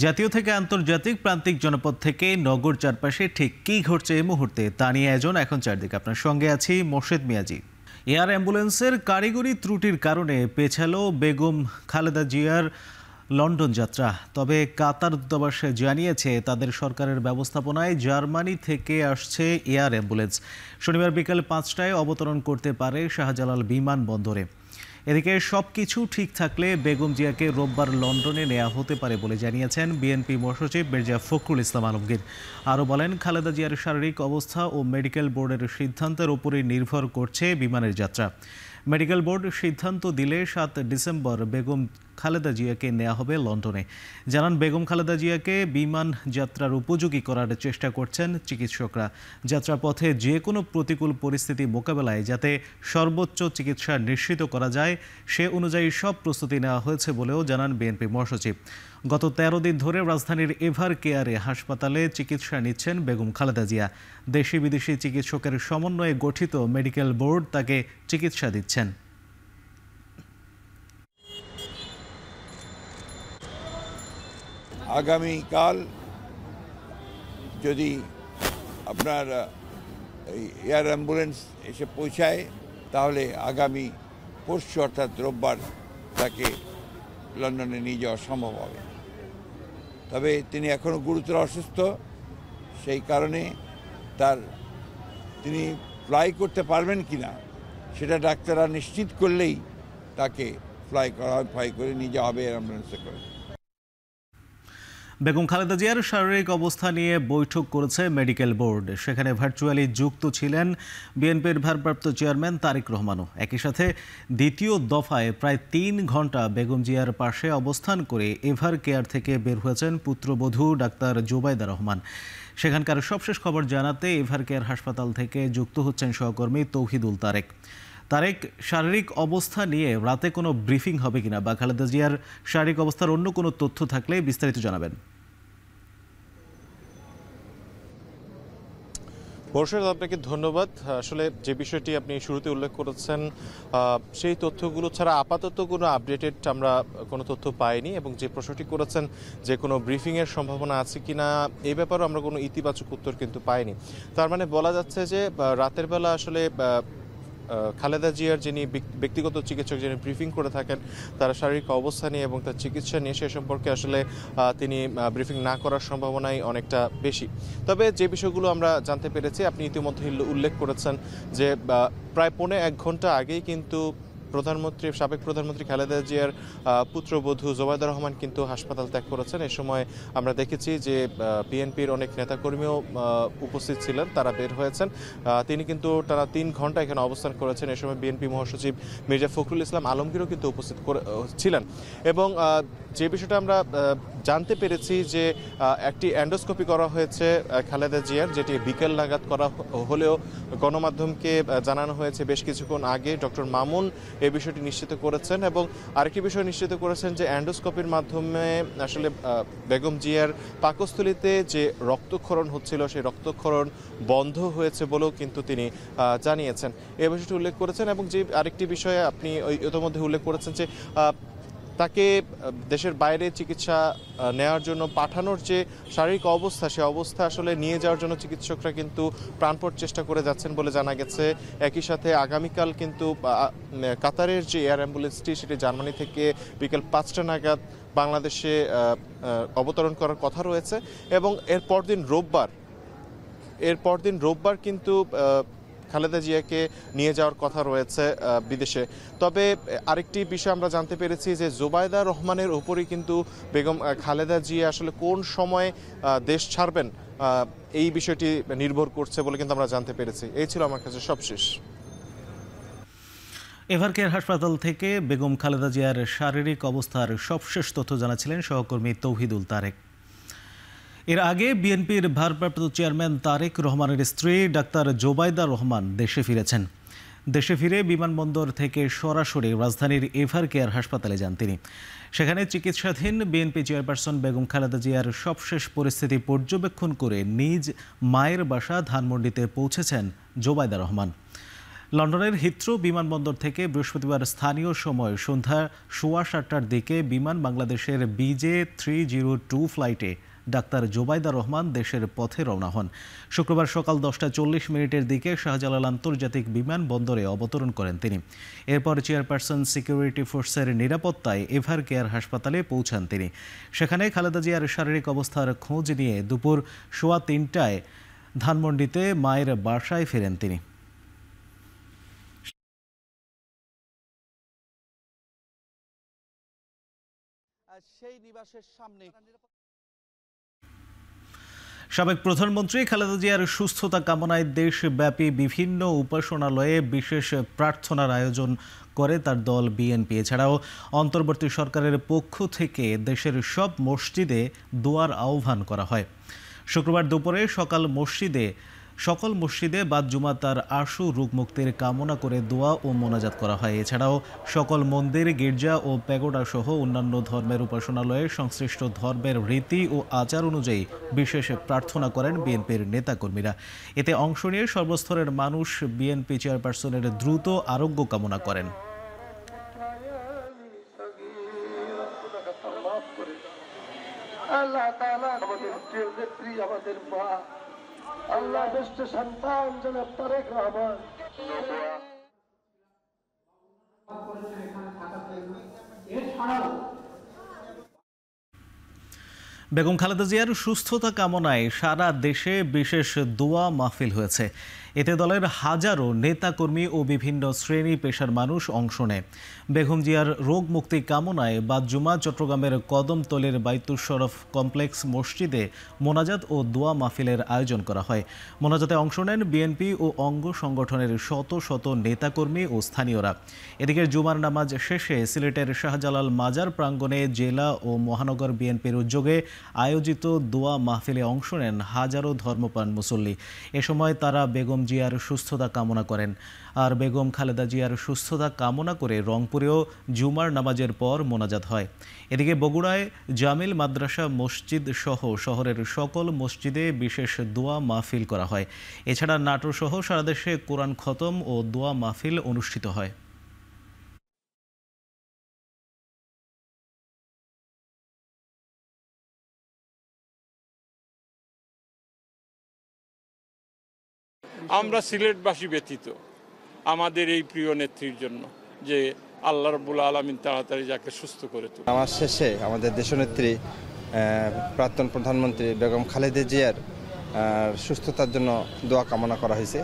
জাতীয় থেকে আন্তর্জাতিক প্রান্তিক জনপদ থেকে নগর চারপাশে ঠিক কী ঘটছে এই মুহূর্তে তা নিয়ে আয়োজন এখন চারদিকে। আপনার সঙ্গে আছি মোর্শেদ মিয়াজি। এয়ার অ্যাম্বুলেন্সের কারিগরি ত্রুটির কারণে পেছালো বেগম খালেদা জিয়ার লন্ডন যাত্রা। তবে কাতার দূতাবাস জানিয়েছে তাদের সরকারের ব্যবস্থাপনায় জার্মানি থেকে আসছে এয়ার অ্যাম্বুলেন্স। শনিবার বিকাল 5টায় অবতরণ করতে পারে শাহজালাল বিমানবন্দরে। এদিকে সবকিছু ঠিক থাকলে বেগম জিয়াকে রোববার লন্ডনে নেওয়া হতে পারে বলে জানিয়েছেন বিএনপি মহাসচিব মির্জা ফখরুল ইসলাম আলমগীর। আরও বলেন, খালেদা জিয়ার শারীরিক অবস্থা ও মেডিকেল বোর্ডের সিদ্ধান্তের উপরই নির্ভর করছে বিমানের যাত্রা। মেডিকেল বোর্ড সিদ্ধান্ত দিলে 7 ডিসেম্বর বেগম খালেদা জিয়াকে নেওয়া হবে লন্ডনে। জানান, বেগম খালেদা জিয়াকে বিমান যাত্রার উপযোগী করার চেষ্টা করছেন চিকিৎসকরা। যাত্রাপথে যে কোনো প্রতিকূল পরিস্থিতি মোকাবেলায় যাতে সর্বোচ্চ চিকিৎসা নিশ্চিত করা যায় সে অনুযায়ী সব প্রস্তুতি নেওয়া হয়েছে বলেও জানান বিএনপি মহাসচিব। গত 13 দিন ধরে রাজধানীর এভার কেয়ারে হাসপাতালে চিকিৎসা নিচ্ছেন বেগম খালেদা জিয়া। দেশি বিদেশি চিকিৎসকের সমন্বয়ে গঠিত মেডিকেল বোর্ড তাকে চিকিৎসা দিচ্ছেন। আগামীকাল যদি আপনার এয়ার অ্যাম্বুলেন্স এসে পৌঁছায় তাহলে আগামী পরশু অর্থাৎ রোববার তাকে লন্ডনে নিয়ে যাওয়া সম্ভব হবে। তবে তিনি এখনও গুরুতর অসুস্থ, সেই কারণে তিনি ফ্লাই করতে পারবেন কিনা সেটা ডাক্তাররা নিশ্চিত করলেই তাকে ফ্লাই করে নিয়ে যাওয়া হবে এয়ার অ্যাম্বুলেন্সে করে। বেগম খালেদা জিয়ার শারীরিক অবস্থা নিয়ে বৈঠক করেছে মেডিকেল বোর্ড। সেখানে ভার্চুয়ালি যুক্ত ছিলেন বিএনপির ভারপ্রাপ্ত চেয়ারম্যান তারেক রহমানও। একই সাথে দ্বিতীয় দফায় প্রায় 3 ঘন্টা বেগম জিয়ার পাশে অবস্থান করে এভার কেয়ার থেকে বের হয়েছেন পুত্রবধূ ডাক্তার জোবাইদা রহমান। সেখানকার সবশেষ খবর জানাতে এভার কেয়ার হাসপাতাল থেকে যুক্ত হচ্ছেন সহকর্মী তৌহিদুল তারেক, শারীরিক অবস্থা নিয়ে রাতে কোনো ব্রিফিং হবে কিনা বা খালেদা জিয়ার শারীরিক অবস্থার অন্য কোনো তথ্য থাকলে বিস্তারিত জানাবেন। মোর্শেদ, আপনাকে ধন্যবাদ। আসলে যে বিষয়টি আপনি শুরুতে উল্লেখ করেছেন সেই তথ্যগুলো ছাড়া আপাতত কোনো আপডেটেড আমরা কোনো তথ্য পাইনি, এবং যে প্রশ্নটি করেছেন যে কোনো ব্রিফিংয়ের সম্ভাবনা আছে কিনা এই ব্যাপারেও আমরা কোনো ইতিবাচক উত্তর কিন্তু পাইনি। তার মানে বলা যাচ্ছে যে রাতের বেলা আসলে খালেদা জিয়ার যিনি ব্যক্তিগত চিকিৎসক যিনি ব্রিফিং করে থাকেন তার শারীরিক অবস্থা নিয়ে এবং তার চিকিৎসা নিয়ে সে সম্পর্কে আসলে তিনি ব্রিফিং না করার সম্ভাবনাই অনেকটা বেশি। তবে যে বিষয়গুলো আমরা জানতে পেরেছি আপনি ইতিমধ্যে উল্লেখ করেছেন যে প্রায় 1.5 ঘন্টা আগেই কিন্তু সাবেক প্রধানমন্ত্রী খালেদা জিয়ার পুত্রবধূ জোবাইদা রহমান কিন্তু হাসপাতাল ত্যাগ করেছেন। এ সময় আমরা দেখেছি যে বিএনপির অনেক নেতাকর্মীও উপস্থিত ছিলেন, তারা বের হয়েছেন। তিনি কিন্তু টানা 3 ঘন্টা এখানে অবস্থান করেছেন। এ সময় বিএনপি মহাসচিব মির্জা ফখরুল ইসলাম আলমগীরও কিন্তু উপস্থিত ছিলেন। এবং যে বিষয়টা আমরা জানতে পেরেছি যে একটি এন্ডোস্কোপি করা হয়েছে খালেদা জিয়ার, যেটি বিকেল নাগাদ করা হলেও গণমাধ্যমকে জানানো হয়েছে বেশ কিছুক্ষণ আগে। ডক্টর মামুন এই বিষয়টি নিশ্চিত করেছেন এবং আরেকটি বিষয় নিশ্চিত করেছেন যে এন্ডোস্কোপির মাধ্যমে আসলে বেগম জিয়ার পাকস্থলীতে যে রক্তক্ষরণ হচ্ছিল সেই রক্তক্ষরণ বন্ধ হয়েছে বলেও কিন্তু তিনি জানিয়েছেন। এই বিষয়টি উল্লেখ করেছেন। এবং যে আরেকটি বিষয়ে আপনি ইতিমধ্যে উল্লেখ করেছেন যে তাকে দেশের বাইরে চিকিৎসা নেওয়ার জন্য পাঠানোর যে শারীরিক অবস্থা সে অবস্থা আসলে নিয়ে যাওয়ার জন্য চিকিৎসকরা কিন্তু প্রাণপণ চেষ্টা করে যাচ্ছেন বলে জানা গেছে। একই সাথে আগামীকাল কিন্তু কাতারের যে এয়ার অ্যাম্বুলেন্সটি সেটি জার্মানি থেকে বিকেল 5টা নাগাদ বাংলাদেশে অবতরণ করার কথা রয়েছে। এবং এর পরদিন রোববার কিন্তু খালেদা জিয়াকে নিয়ে যাওয়ার কথা রয়েছে বিদেশে। তবে আরেকটি বিষয় আমরা জানতে পেরেছি যে জোবাইদা রহমানের উপরই কিন্তু বেগম খালেদা জিয়া আসলে কোন সময় দেশ ছাড়বেন এই বিষয়টি নির্ভর করছে বলে কিন্তু আমরা জানতে পেরেছি। এই ছিল আমার কাছে সবশেষ। এভার কেয়ার হাসপাতাল থেকে বেগম খালেদা জিয়ার শারীরিক অবস্থার সবশেষ তথ্য জানাচ্ছিলেন সহকর্মী তৌহিদুল তারেক। এর আগে বিএনপির ভারপ্রাপ্ত চেয়ারম্যান তারেক রহমানের স্ত্রী ডাক্তার জোবাইদা রহমান দেশে ফিরেছেন। দেশে ফিরে বিমানবন্দর থেকে সরাসরি রাজধানীর এভার কেয়ার হাসপাতালে যান তিনি। সেখানে চিকিৎসাধীন বিএনপি চেয়ারপারসন বেগম খালেদা জিয়ার সবশেষ পরিস্থিতি পর্যবেক্ষণ করে নিজ মায়ের বাসা ধানমন্ডিতে পৌঁছেছেন জোবাইদা রহমান। লন্ডনের হিথ্রো বিমানবন্দর থেকে বৃহস্পতিবার স্থানীয় সময় সন্ধ্যা 7:15টার দিকে বিমান বাংলাদেশের BJ302 ফ্লাইটে ডাক্তার জোবাইদা রহমান দেশের পথে রওনা হন। শুক্রবার সকাল 10:40 দিকে শাহজালাল আন্তর্জাতিক বিমানবন্দরে অবতরণ করেন তিনি। এরপর চেয়ারপারসন সিকিউরিটি ফোর্সের নিরাপত্তায় এভার কেয়ার হাসপাতালে পৌঁছান তিনি। সেখানে খালেদা জিয়ার শারীরিক অবস্থার খোঁজ নিয়ে দুপুর 3:15টায় ধানমন্ডিতে মায়ের বাসায় ফেরেন তিনি। সেই নিবাসের সামনে সাবেক প্রধানমন্ত্রী খালেদা জিয়ার সুস্থতা কামনায় দেশব্যাপী বিভিন্ন উপাসনালয়ে বিশেষ প্রার্থনার আয়োজন করে তার দল বিএনপি। এছাড়াও অন্তর্বর্তী সরকারের পক্ষ থেকে দেশের সব মসজিদে দোয়ার আহ্বান করা হয়। শুক্রবার দুপুরে সকল মসজিদে বাদ জুমাতার আশু রোগ মুক্তির কামনা করে দোয়া ও মোনাজাত করা হয়। এছাড়াও সকল মন্দির, গির্জা ও প্যাগোডা সহ অন্যান্য ধর্মের উপাসনালয়ে সংশ্লিষ্ট ধর্মের রীতি ও আচার অনুযায়ী বিশেষ প্রার্থনা করেন বিএনপির নেতাকর্মীরা। এতে অংশ নিয়ে সর্বস্তরের মানুষ বিএনপি চেয়ারপারসনের দ্রুত আরোগ্য কামনা করেন। আল্লাহ বেস্ট সন্তান জনাব তারেক রহমান বেগম খালেদা জিয়ার সুস্থতা কামনায় সারা দেশে বিশেষ দোয়া মাহফিল হয়েছে। এতে দলের হাজারো নেতাকর্মী ও বিভিন্ন শ্রেণী পেশার মানুষ অংশ নেয়। বেগম জিয়ার রোগ মুক্তি কামনায় বাদ জুমা চট্টগ্রামের কদমতলীর বাইতুশ শরফ কমপ্লেক্স মসজিদে মোনাজাত ও দোয়া মাহফিলের আয়োজন করা হয়। মোনাজাতে অংশ নেন বিএনপি ও অঙ্গ সংগঠনের শত শত নেতাকর্মী ও স্থানীয়রা। এদিকে জুমার নামাজ শেষে সিলেটের শাহজালাল মাজার প্রাঙ্গণে জেলা ও মহানগর বিএনপির উদ্যোগে আয়োজিত দোয়া মাহফিলে অংশ নেন হাজারো ধর্মপ্রাণ মুসল্লি। এ সময় তারা বেগম জিয়ার সুস্থতা কামনা করেন। আর বেগম খালেদা জিয়ার সুস্থতা কামনা করে রংপুরেও জুমার নামাজের পর মোনাজাত হয়। এদিকে বগুড়ায় জামিল মাদ্রাসা মসজিদ সহ শহরের সকল মসজিদে বিশেষ দোয়া মাহফিল করা হয়। এছাড়া নাটোর সহ সারা দেশে কোরআন খতম ও দোয়া মাহফিল অনুষ্ঠিত হয়। আমরা সিলেটবাসী ব্যতীত আমাদের এই প্রিয় নেত্রীর জন্য যে আল্লাহ রাব্বুল আলামিন তাড়াতাড়ি যাকে সুস্থ করে তুলে। আমার শেষে আমাদের দেশনেত্রী প্রাক্তন প্রধানমন্ত্রী বেগম খালেদা জিয়ার সুস্থতার জন্য দোয়া কামনা করা হয়েছে।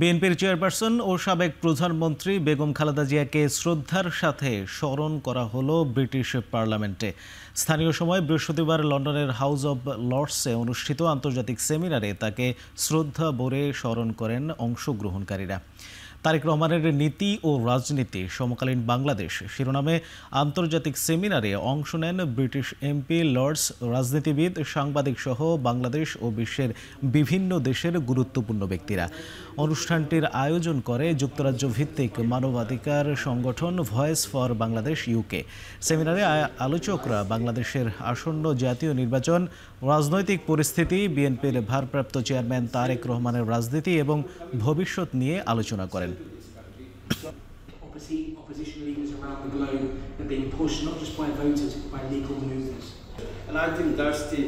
বিএনপির চেয়ারপারসন ও সাবেক প্রধানমন্ত্রী বেগম খালেদা জিয়াকে শ্রদ্ধার সাথে স্মরণ করা হলো ব্রিটিশ পার্লামেন্টে। স্থানীয় সময় বৃহস্পতিবার লন্ডনের হাউস অব লর্ডসে অনুষ্ঠিত আন্তর্জাতিক সেমিনারে তাকে শ্রদ্ধা ভরে স্মরণ করেন অংশগ্রহণকারীরা। তারেক রহমানের নীতি ও রাজনীতি সমকালীন বাংলাদেশ শিরোনামে আন্তর্জাতিক সেমিনারে অংশ নেন ব্রিটিশ এমপি, লর্ডস, রাজনীতিবিদ, সাংবাদিক সহ বাংলাদেশ ও বিশ্বের বিভিন্ন দেশের গুরুত্বপূর্ণ ব্যক্তিরা। অনুষ্ঠানটির আয়োজন করে যুক্তরাজ্য ভিত্তিক মানবাধিকার সংগঠন ভয়েস ফর বাংলাদেশ ইউকে। সেমিনারে আলোচকরা বাংলাদেশের আসন্ন জাতীয় নির্বাচন, রাজনৈতিক পরিস্থিতি, বিএনপির ভারপ্রাপ্ত চেয়ারম্যান তারেক রহমানের রাজনীতি এবং ভবিষ্যৎ নিয়ে আলোচনা করেন। Opposition leaders around the globe are being pushed not just by voters but by legal movements. And I think that's the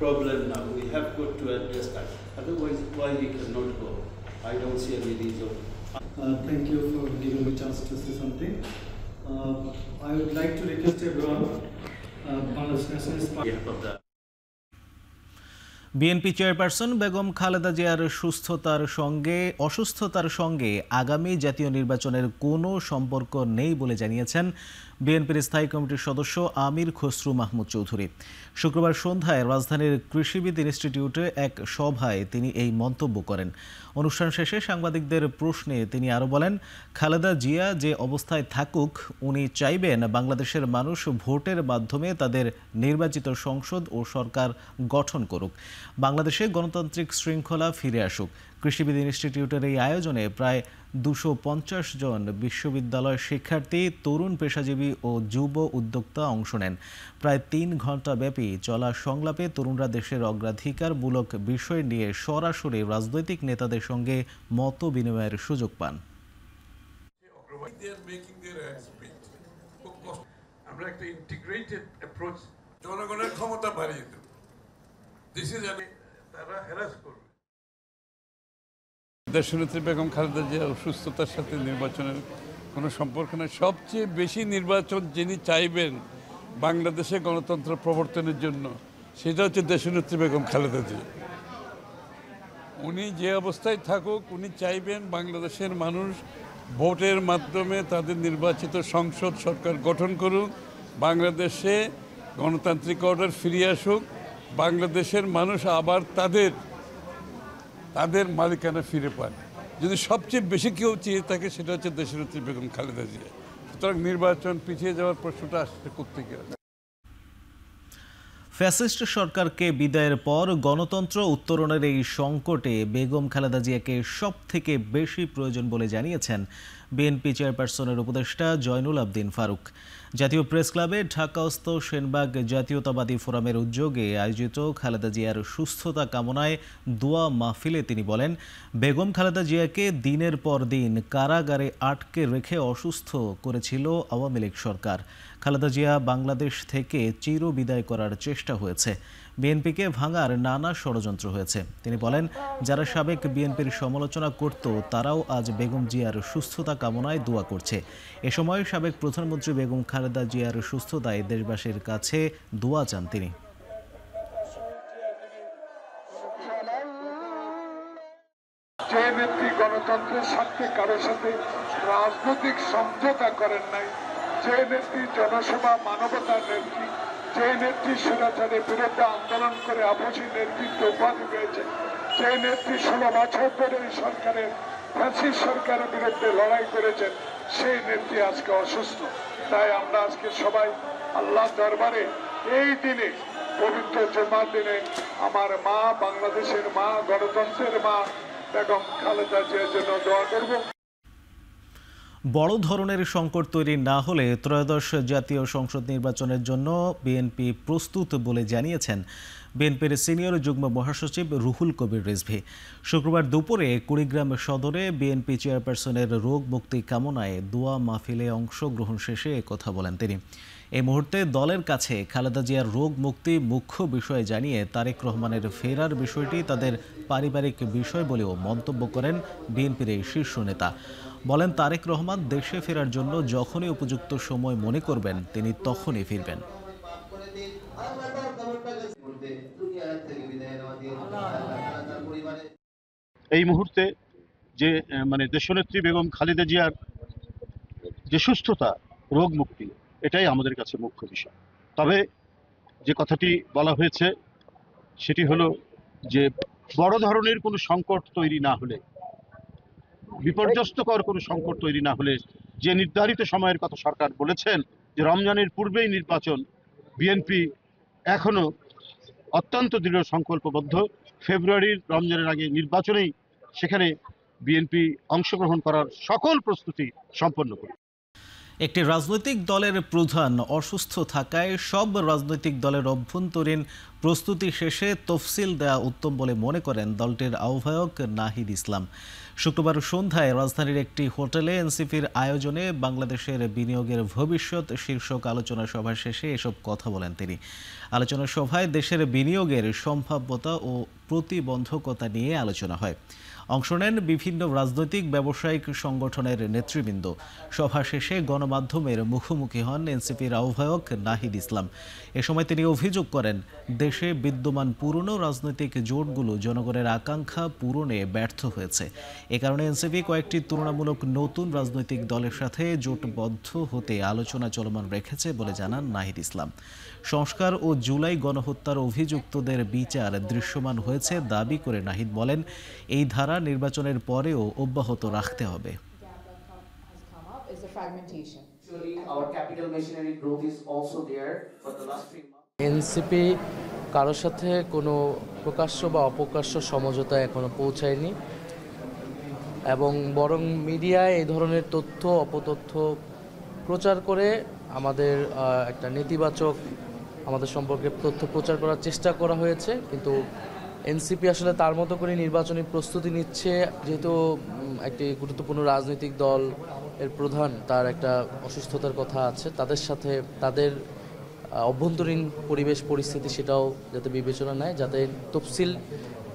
problem now. We have got to address that. Otherwise, why we cannot go? I don't see any reason. Thank you for giving me a chance to say something. I would like to request everyone, Bangladesh Nationalist Party. BNP chairperson Begum Khaleda জিয়ার অসুস্থতার সঙ্গে আগামী জাতীয় নির্বাচনের কোনো সম্পর্ক নেই বলে জানিয়েছেন বিএনপির স্থায়ী কমিটির সদস্য আমির খসরু মাহমুদ চৌধুরী। শুক্রবার সন্ধ্যায় রাজধানীর কৃষিবিদ ইনস্টিটিউটে এক সভায় তিনি এই মন্তব্য করেন। অনুষ্ঠান শেষে সাংবাদিকদের প্রশ্নে তিনি আরও বলেন, খালেদা জিয়া যে অবস্থায় থাকুক, উনি চাইবেন বাংলাদেশের মানুষ ভোটের মাধ্যমে তাদের নির্বাচিত সংসদ ও সরকার গঠন করুক। বাংলাদেশে গণতান্ত্রিক শৃঙ্খলা ফিরে আসুক। কৃষিবিদ ইনস্টিটিউটের এই আয়োজনে প্রায় 250 জন বিশ্ববিদ্যালয় শিক্ষার্থী, তরুণ পেশাজীবী ও যুব উদ্যোক্তা অংশ নেন। প্রায় 3 ঘণ্টা ব্যাপী চলা সংলাপে তরুণরা দেশের অগ্রাধিকারমূলক বিষয় নিয়ে সরাসরি রাজনৈতিক নেতাদের সঙ্গে মত বিনিময়ের সুযোগ পান। আমরা একটা ইন্টিগ্রেটেড অ্যাপ্রোচ, জনগণের ক্ষমতা বাড়িয়ে দেব, তারা হ্যারাস করবে। দেশনেত্রী বেগম খালেদা জিয়ার অসুস্থতার সাথে নির্বাচনের কোনো সম্পর্ক নেই। সবচেয়ে বেশি নির্বাচন যিনি চাইবেন বাংলাদেশে গণতন্ত্র প্রবর্তনের জন্য, সেটা হচ্ছে দেশনেত্রী বেগম খালেদা জিয়া। উনি যে অবস্থায় থাকুক, উনি চাইবেন বাংলাদেশের মানুষ ভোটের মাধ্যমে তাদের নির্বাচিত সংসদ সরকার গঠন করুক, বাংলাদেশে গণতান্ত্রিক অর্ডার ফিরে আসুক, বাংলাদেশের মানুষ আবার তাদের মালিকানা ফিরে পান। যদি সবচেয়ে বেশি কেউ চেয়ে থাকে, সেটা হচ্ছে দেশনেত্রী বেগম খালেদা জিয়া। সুতরাং নির্বাচন পিছিয়ে যাওয়ার প্রশ্নটা আসছে কোত্থেকে? ফ্যাসিস্ট সরকারকে বিদায়ের পর গণতন্ত্র উত্তরণের এই সংকটে বেগম খালেদা জিয়াকে সবথেকে বেশি প্রয়োজন বলে জানিয়েছেন বিএনপি চেয়ারপারসনের উপদেষ্টা জয়নুল আবদিন ফারুক। জাতীয় প্রেস ক্লাবে ঢাকাস্থ সেনবাগ জাতীয়তাবাদী ফোরামের উদ্যোগে আয়োজিত খালেদা জিয়ার সুস্থতা কামনায় দোয়া মাহফিলে তিনি বলেন, বেগম খালেদা জিয়াকে দিনের পর দিন কারাগারে আটকে রেখে অসুস্থ করেছিল আওয়ামী লীগ সরকার। খালেদা জিয়া বাংলাদেশ থেকে চিরবিদায় করার চেষ্টা হয়েছে। বিএনপিকে ভাঙার নানা ষড়যন্ত্র হয়েছে। তিনি বলেন, যারা সাবেক বিএনপির সমালোচনা করত তারাও আজ বেগম জিয়ার সুস্থতা কামনায় দোয়া করছে। এ সময় সাবেক প্রধানমন্ত্রী বেগম খালেদা জিয়ার সুস্থতায় দেশবাসীর কাছে দোয়া চান তিনি। যে নেত্রী গণতন্ত্রের স্বার্থে কারোর সাথে রাজনৈতিক সমঝোতা করেন নাই, যে নেত্রী জনসেবা মানবতার নেত্রী, যে নেত্রী স্বৈরাচারের বিরুদ্ধে আন্দোলন করে আপসী নেতৃত্ব উপাধি পেয়েছে, যে নেত্রী 16 বছর ধরে এই সরকারের ফ্যাসিস্ট সরকারের বিরুদ্ধে লড়াই করেছেন, সেই নেত্রী আজকে অসুস্থ। তাই আমরা আজকে সবাই আল্লাহ দরবারে এই দিনে, পবিত্র জুমার দিনে, আমার মা, বাংলাদেশের মা, গণতন্ত্রের মা বেগম খালেদা জিয়ার জন্য দোয়া করব। বড় ধরনের সংকট তৈরি না হলে ত্রয়োদশ জাতীয় সংসদ নির্বাচনের জন্য বিএনপি প্রস্তুত বলে জানিয়েছেন বিএনপির সিনিয়র যুগ্ম মহাসচিব রুহুল কবির রিজভী। শুক্রবার দুপুরে কুড়িগ্রাম সদরে বিএনপি চেয়ারপারসনের রোগ মুক্তি কামনায় দোয়া মাহফিলে অংশগ্রহণ শেষে একথা বলেন তিনি। এই মুহূর্তে দলের কাছে খালেদা জিয়ার রোগ মুক্তি মুখ্য বিষয় জানিয়ে তারেক রহমানের ফেরার বিষয়টি তাদের পারিবারিক বিষয় বলেও মন্তব্য করেন বিএনপির এই শীর্ষ নেতা। বলেন, তারেক রহমান দেশে ফেরার জন্য যখনই উপযুক্ত সময় মনে করবেন তিনি তখনই ফিরবেন। এই মুহূর্তে যে দেশনেত্রী বেগম খালেদা জিয়ার যে সুস্থতা, রোগ মুক্তি, এটাই আমাদের কাছে মুখ্য বিষয়। তবে যে কথাটি বলা হয়েছে সেটি হলো যে বড় ধরনের কোনো সংকট তৈরি না হলে, বিপর্যস্তকর কোনো সংকট তৈরি না হলে, যে নির্ধারিত সময়ের কথা সরকার বলেছেন যে রমজানের পূর্বেই নির্বাচন, বিএনপি এখনো অত্যন্ত দৃঢ় সংকল্পবদ্ধ ফেব্রুয়ারির রমজানের আগে নির্বাচনেই সেখানে বিএনপি অংশগ্রহণ করার সকল প্রস্তুতি সম্পন্ন করে। একটি রাজনৈতিক দলের প্রধান অসুস্থ থাকায় সব রাজনৈতিক দলের অভ্যন্তরীণ প্রস্তুতি শেষে তফসিল দেওয়া উত্তম বলে মনে করেন দলটির আহ্বায়ক নাহিদ ইসলাম। শুক্রবার সন্ধ্যায় রাজধানীর একটি হোটেলে এনসিপির আয়োজনে বাংলাদেশের বিনিয়োগের ভবিষ্যৎ শীর্ষক আলোচনা সভা শেষে এসব কথা বলেন তিনি। আলোচনা সভায় দেশের বিনিয়োগের সম্ভাব্যতা ও প্রতিবন্ধকতা নিয়ে আলোচনা হয়। অংশ নেন বিভিন্ন রাজনৈতিক ব্যবসায়িক সংগঠনের নেতৃবৃন্দ। সভা শেষে গণমাধ্যমের মুখোমুখি হন এনসিপির আহ্বায়ক নাহিদ ইসলাম। এ সময় তিনি অভিযোগ করেন, দেশে বিদ্যমান পুরনো রাজনৈতিক জোটগুলো জনগণের আকাঙ্ক্ষা পূরণে ব্যর্থ হয়েছে। এ কারণে এনসিপি কয়েকটি তুলনামূলক নতুন রাজনৈতিক দলের সাথে জোটবদ্ধ হতে আলোচনা চলমান রেখেছে বলে জানান নাহিদ ইসলাম। সংস্কার ও জুলাই গণহত্যার অভিযুক্তদের বিচার দৃশ্যমান হয়েছে দাবি করে নাহিদ বলেন, এই ধারা নির্বাচনের পরেও অব্যাহত রাখতে হবে। Our capital machinery growth is also there for the last 3 months. NCP কারোর সাথে কোনো প্রকাশ্য বা অপ্রকাশ্য সমঝোতায় এখনো পৌঁছায়নি এবং বরং মিডিয়ায় এই ধরনের তথ্য অপতথ্য প্রচার করে আমাদের একটা নেতিবাচক আমাদের সম্পর্কে তথ্য প্রচার করার চেষ্টা করা হয়েছে। কিন্তু এনসিপি আসলে তার মতো করে নির্বাচনী প্রস্তুতি নিচ্ছে, যেহেতু একটি গুরুত্বপূর্ণ রাজনৈতিক দল এর প্রধান তার একটা অসুস্থতার কথা আছে, তাদের সাথে তাদের অভ্যন্তরীণ পরিবেশ পরিস্থিতি সেটাও যাতে বিবেচনা নেয়, যাতে তফসিল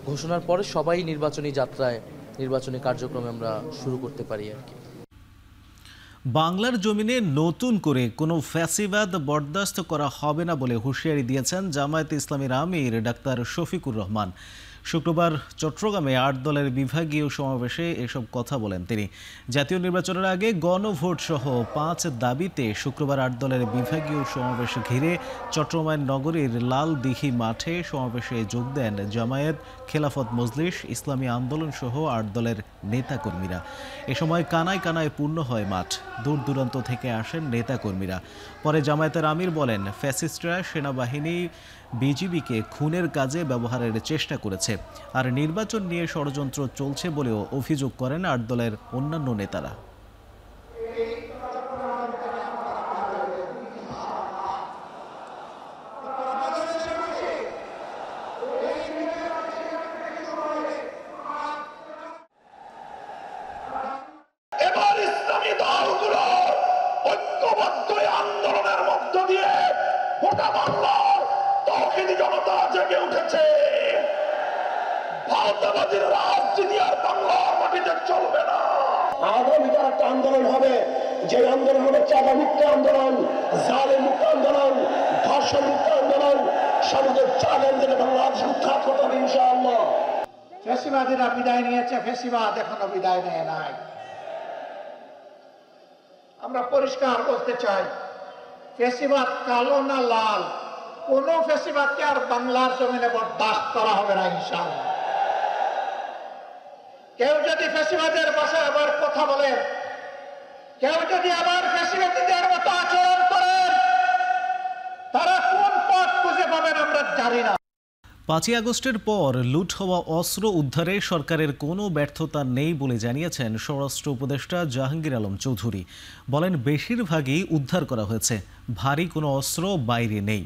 ঘোষণার পরে সবাই নির্বাচনী যাত্রায় নির্বাচনী কার্যক্রমে আমরা শুরু করতে পারি আর কি। বাংলার জমিনে নতুন করে কোনো ফ্যাসিবাদ বরদাস্ত করা হবে না বলে হুঁশিয়ারি দিয়েছেন জামায়াতে ইসলামীর আমির ডাক্তার শফিকুর রহমান। শুক্রবার চট্টগ্রামে ৮ দলের বিভাগীয় সমাবেশে এসব কথা বলেন তিনি। জাতীয় নির্বাচনের আগে গণভোট সহ ৫ দাবিতে শুক্রবার ৮ দলের বিভাগীয় সমাবেশ ঘিরে চট্টগ্রাম নগরীর লাল দিঘি মাঠে সমাবেশে যোগ দেন জামায়াত, খেলাফত মজলিস, ইসলামী আন্দোলন সহ ৮ দলের নেতাকর্মীরা। এ সময় কানায় কানায় পূর্ণ হয় মাঠ। দূর দূরান্ত থেকে আসেন নেতাকর্মীরা। পরে জামায়াতের আমির বলেন, ফ্যাসিস্টরা সেনাবাহিনী বিজিবিকে খুনের কাজে ব্যবহারের চেষ্টা করেছে, আর নির্বাচন নিয়ে ষড়যন্ত্র চলছে বলেও অভিযোগ করেন ৮ দলের অন্যান্য নেতারা। এবার ইসলামী দলগুলো ঐক্যবদ্ধ আন্দোলনের মধ্য দিয়ে গোটা বাংলার তৌহিদি জনতা জেগে উঠেছে। ভারতবাদীর রাজনীতি আর বাংলার মাটিতে চলবে না। আগামীকাল একটা আন্দোলন হবে, যে আন্দোলন হবে চাঁদা মুক্ত আন্দোলন, জালেম মুক্ত আন্দোলন, ধর্ষণ মুক্ত আন্দোলন। সমাজের চ্যালেঞ্জে বাংলাদেশ উৎখাত করতে হবে ইনশাআল্লাহ। ফ্যাসিবাদীরা বিদায় নিয়েছে, ফ্যাসিবাদ এখনো বিদায় নেয় নাই। আমরা পরিষ্কার বলতে চাই, ফ্যাসিবাদ কালো না লাল, কোন ফ্যাসিবাদকে আর বাংলার জমিনে বরদাস্ত করা হবে না ইনশাআল্লাহ। কেউ যদি ফ্যাসিবাদের ভাষায় আবার কথা বলেন, কেউ যদি আবার ফ্যাসিবাদীদের মতো আচরণ করেন, তারা কোন পথ খুঁজে পাবেন আমরা জানি না। ৫ই আগস্টের পর লুট হওয়া অস্ত্র উদ্ধারে সরকারের কোনো ব্যর্থতা নেই বলে জানিয়েছেন স্বরাষ্ট্র উপদেষ্টা জাহাঙ্গীর আলম চৌধুরী। বলেন, বেশিরভাগই উদ্ধার করা হয়েছে, ভারী কোনো অস্ত্র বাইরে নেই।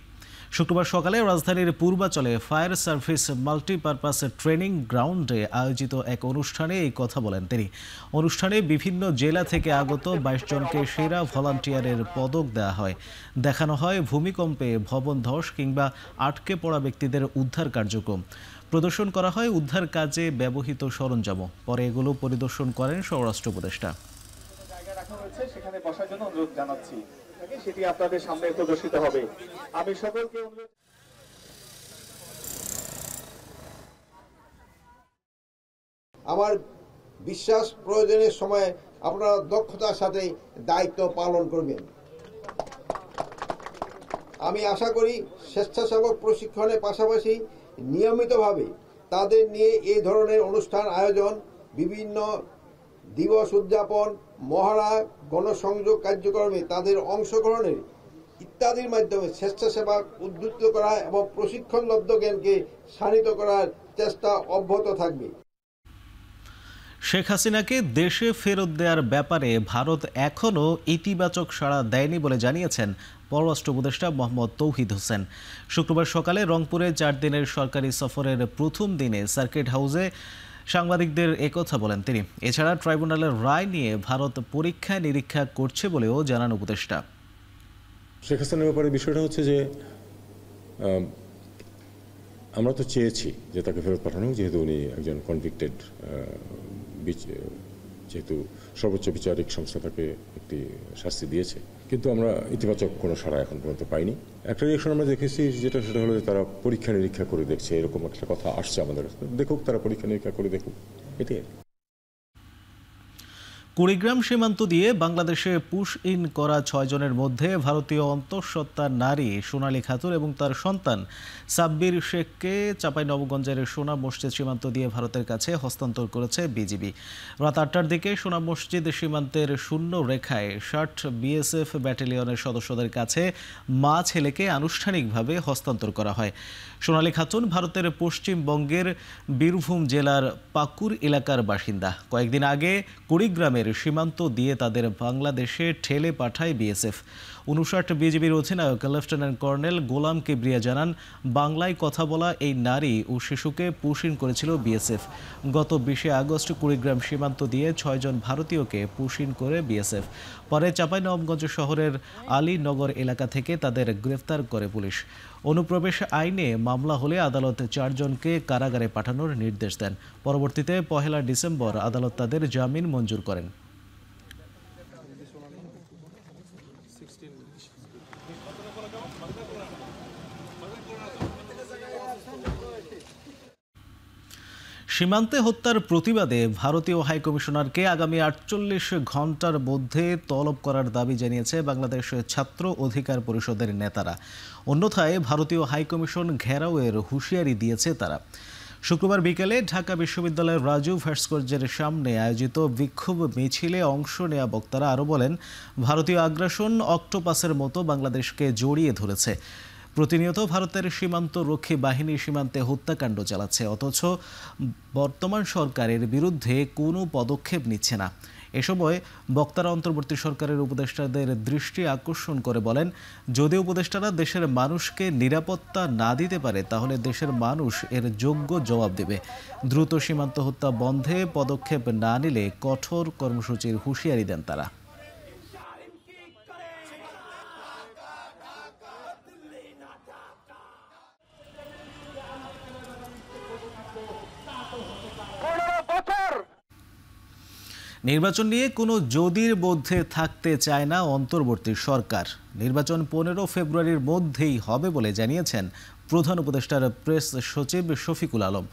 শুক্রবার সকালে রাজধানীর পূর্বাচলে ফায়ার সার্ভিস মাল্টিপারপাস ট্রেনিং গ্রাউন্ডে আয়োজিত এক অনুষ্ঠানে এই কথা বলেন তিনি। অনুষ্ঠানে বিভিন্ন জেলা থেকে আগত ২২ জনকে সেরা ভলান্টিয়ারের পদক দেওয়া হয়। দেখানো হয় ভূমিকম্পে ভবন ধস কিংবা আটকে পড়া ব্যক্তিদের উদ্ধার কার্যক্রম। প্রদর্শন করা হয় উদ্ধার কাজে ব্যবহৃত সরঞ্জাম। পরে এগুলো পরিদর্শন করেন স্বরাষ্ট্র উপদেষ্টা। জায়গা রাখা হয়েছে, সেখানে বসার জন্য অনুরোধ জানাচ্ছি, সেটি আপনাদের সামনে প্রদর্শিত হবে। আমি সকলকে অনুরোধ, আমার বিশ্বাস প্রয়োজনের সময় আপনারা দক্ষতার সাথে দায়িত্ব পালন করবেন। আমি আশা করি স্বেচ্ছাসেবক প্রশিক্ষণের পাশাপাশি নিয়মিতভাবে তাদের নিয়ে এই ধরনের অনুষ্ঠান আয়োজন, বিভিন্ন দিবস উদযাপন, মহড়া, গণসংযোগ কার্যক্রমে তাদের অংশগ্রহণের ইত্যাদির মাধ্যমে স্বেচ্ছাসেবা উদ্বুদ্ধ করা এবং প্রশিক্ষণলব্ধ জ্ঞানকে শানিত করার চেষ্টা অব্যাহত থাকবে। শেখ হাসিনাকে দেশে ফেরত দেওয়ার ব্যাপারে ভারত এখনও ইতিবাচক সাড়া দেয়নি বলে জানিয়েছেন পররাষ্ট্র উপদেষ্টা মোহাম্মদ তৌহিদ হোসেন। শুক্রবার সকালে রংপুরে 4 দিনের সরকারি সফরের প্রথম দিনে সার্কিট হাউসে সাংবাদিকদের একথা বলেন তিনি। এছাড়া ট্রাইব্যুনালের রায় নিয়ে ভারত পরীক্ষা নিরীক্ষা করছে বলেও জানান উপদেষ্টা। শেখ হাসিনার ব্যাপারে বিষয়টা হচ্ছে যে আমরা তো চেয়েছি যে তাকে ফেরত পাঠানো, যেহেতু উনি একজন কনভিক্টেড, যেহেতু সর্বোচ্চ বিচারিক সংস্থা তাকে একটি শাস্তি দিয়েছে, কিন্তু আমরা ইতিবাচক কোনো সাড়া এখন পর্যন্ত পাইনি। একটা রিয়েকশন আমরা দেখেছি, সেটা হলো যে তারা পরীক্ষা নিরীক্ষা করে দেখছে, এরকম একটা কথা আসছে আমাদের। দেখুক, তারা পরীক্ষা নিরীক্ষা করে দেখুক, এটাই। কুড়িগ্রাম সীমান্ত দিয়ে বাংলাদেশে পুশ ইন করা ৬ জনের মধ্যে ভারতীয় অন্তঃসত্ত্বা নারী সোনালী খাতুন এবং তার সন্তান সাব্বির শেখকে চাঁপাইনবাবগঞ্জের সোনা মসজিদ সীমান্ত দিয়ে ভারতের কাছে হস্তান্তর করেছে বিজিবি। রাত ৮টার দিকে সোনা মসজিদ সীমান্তের শূন্য রেখায় ৬০ বিএসএফ ব্যাটালিয়নের সদস্যদের কাছে মা ছেলেকে আনুষ্ঠানিকভাবে হস্তান্তর করা হয়। সোনালী খাতুন ভারতের পশ্চিমবঙ্গের বীরভূম জেলার পাকুর এলাকার বাসিন্দা। কয়েকদিন আগে কুড়িগ্রামের সীমান্ত দিয়ে তাদের বাংলাদেশে ঠেলে পাঠায় বিএসএফ। ৫৯ বিজিবির অধিনায়ক লেফটেন্যান্ট কর্নেল গোলাম কিবরিয়া জানান, বাংলায় কথা বলা এই নারী ও শিশুকে পুশ ইন করেছিল বিএসএফ। গত ২০ আগস্ট কুড়িগ্রাম সীমান্ত দিয়ে ৬ জন ভারতীয়কে পুশ ইন করে বিএসএফ। পরে চাঁপাইনবাবগঞ্জ শহরের আলীনগর এলাকা থেকে তাদের গ্রেফতার করে পুলিশ। অনুপ্রবেশ আইনে মামলা হলে আদালত ৪ জনকে কারাগারে পাঠানোর নির্দেশ দেন। পরবর্তীতে ১ ডিসেম্বর আদালত তাদের জামিন মঞ্জুর করেন। সীমান্তে হত্যার প্রতিবাদে ভারতীয় হাইকমিশনারকে আগামী ৪৮ ঘণ্টার মধ্যে তলব করার দাবি জানিয়েছে বাংলাদেশ ছাত্র অধিকার পরিষদের নেতারা। অন্যথায় ভারতীয় হাইকমিশন ঘেরাওয়ের হুঁশিয়ারি দিয়েছে তারা। শুক্রবার বিকেলে ঢাকা বিশ্ববিদ্যালয়ের রাজু ভাস্কর্যের সামনে আয়োজিত বিক্ষোভ মিছিলে অংশ নেওয়া বক্তারা আরও বলেন, ভারতীয় আগ্রাসন অক্টোপাসের মতো বাংলাদেশকে জড়িয়ে ধরেছে। প্রতিনিয়ত ভারতের সীমান্ত রক্ষী বাহিনী সীমান্তে হত্যাকাণ্ড চালাচ্ছে, অথচ বর্তমান সরকারের বিরুদ্ধে কোনো পদক্ষেপ নিচ্ছে না। এ সময় বক্তারা অন্তর্বর্তী সরকারের উপদেষ্টাদের দৃষ্টি আকর্ষণ করে বলেন, যদি উপদেষ্টারা দেশের মানুষকে নিরাপত্তা না দিতে পারে তাহলে দেশের মানুষ এর যোগ্য জবাব দেবে। দ্রুত সীমান্ত হত্যা বন্ধে পদক্ষেপ না নিলে কঠোর কর্মসূচির হুঁশিয়ারি দেন তারা। নির্বাচন নিয়ে কোনো যদির মধ্যে থাকতে চায় না অন্তর্বর্তী সরকার। নির্বাচন ১৫ ফেব্রুয়ারির মধ্যেই হবে বলে জানিয়েছেন প্রধান উপদেষ্টার প্রেস সচিব শফিকুল আলম।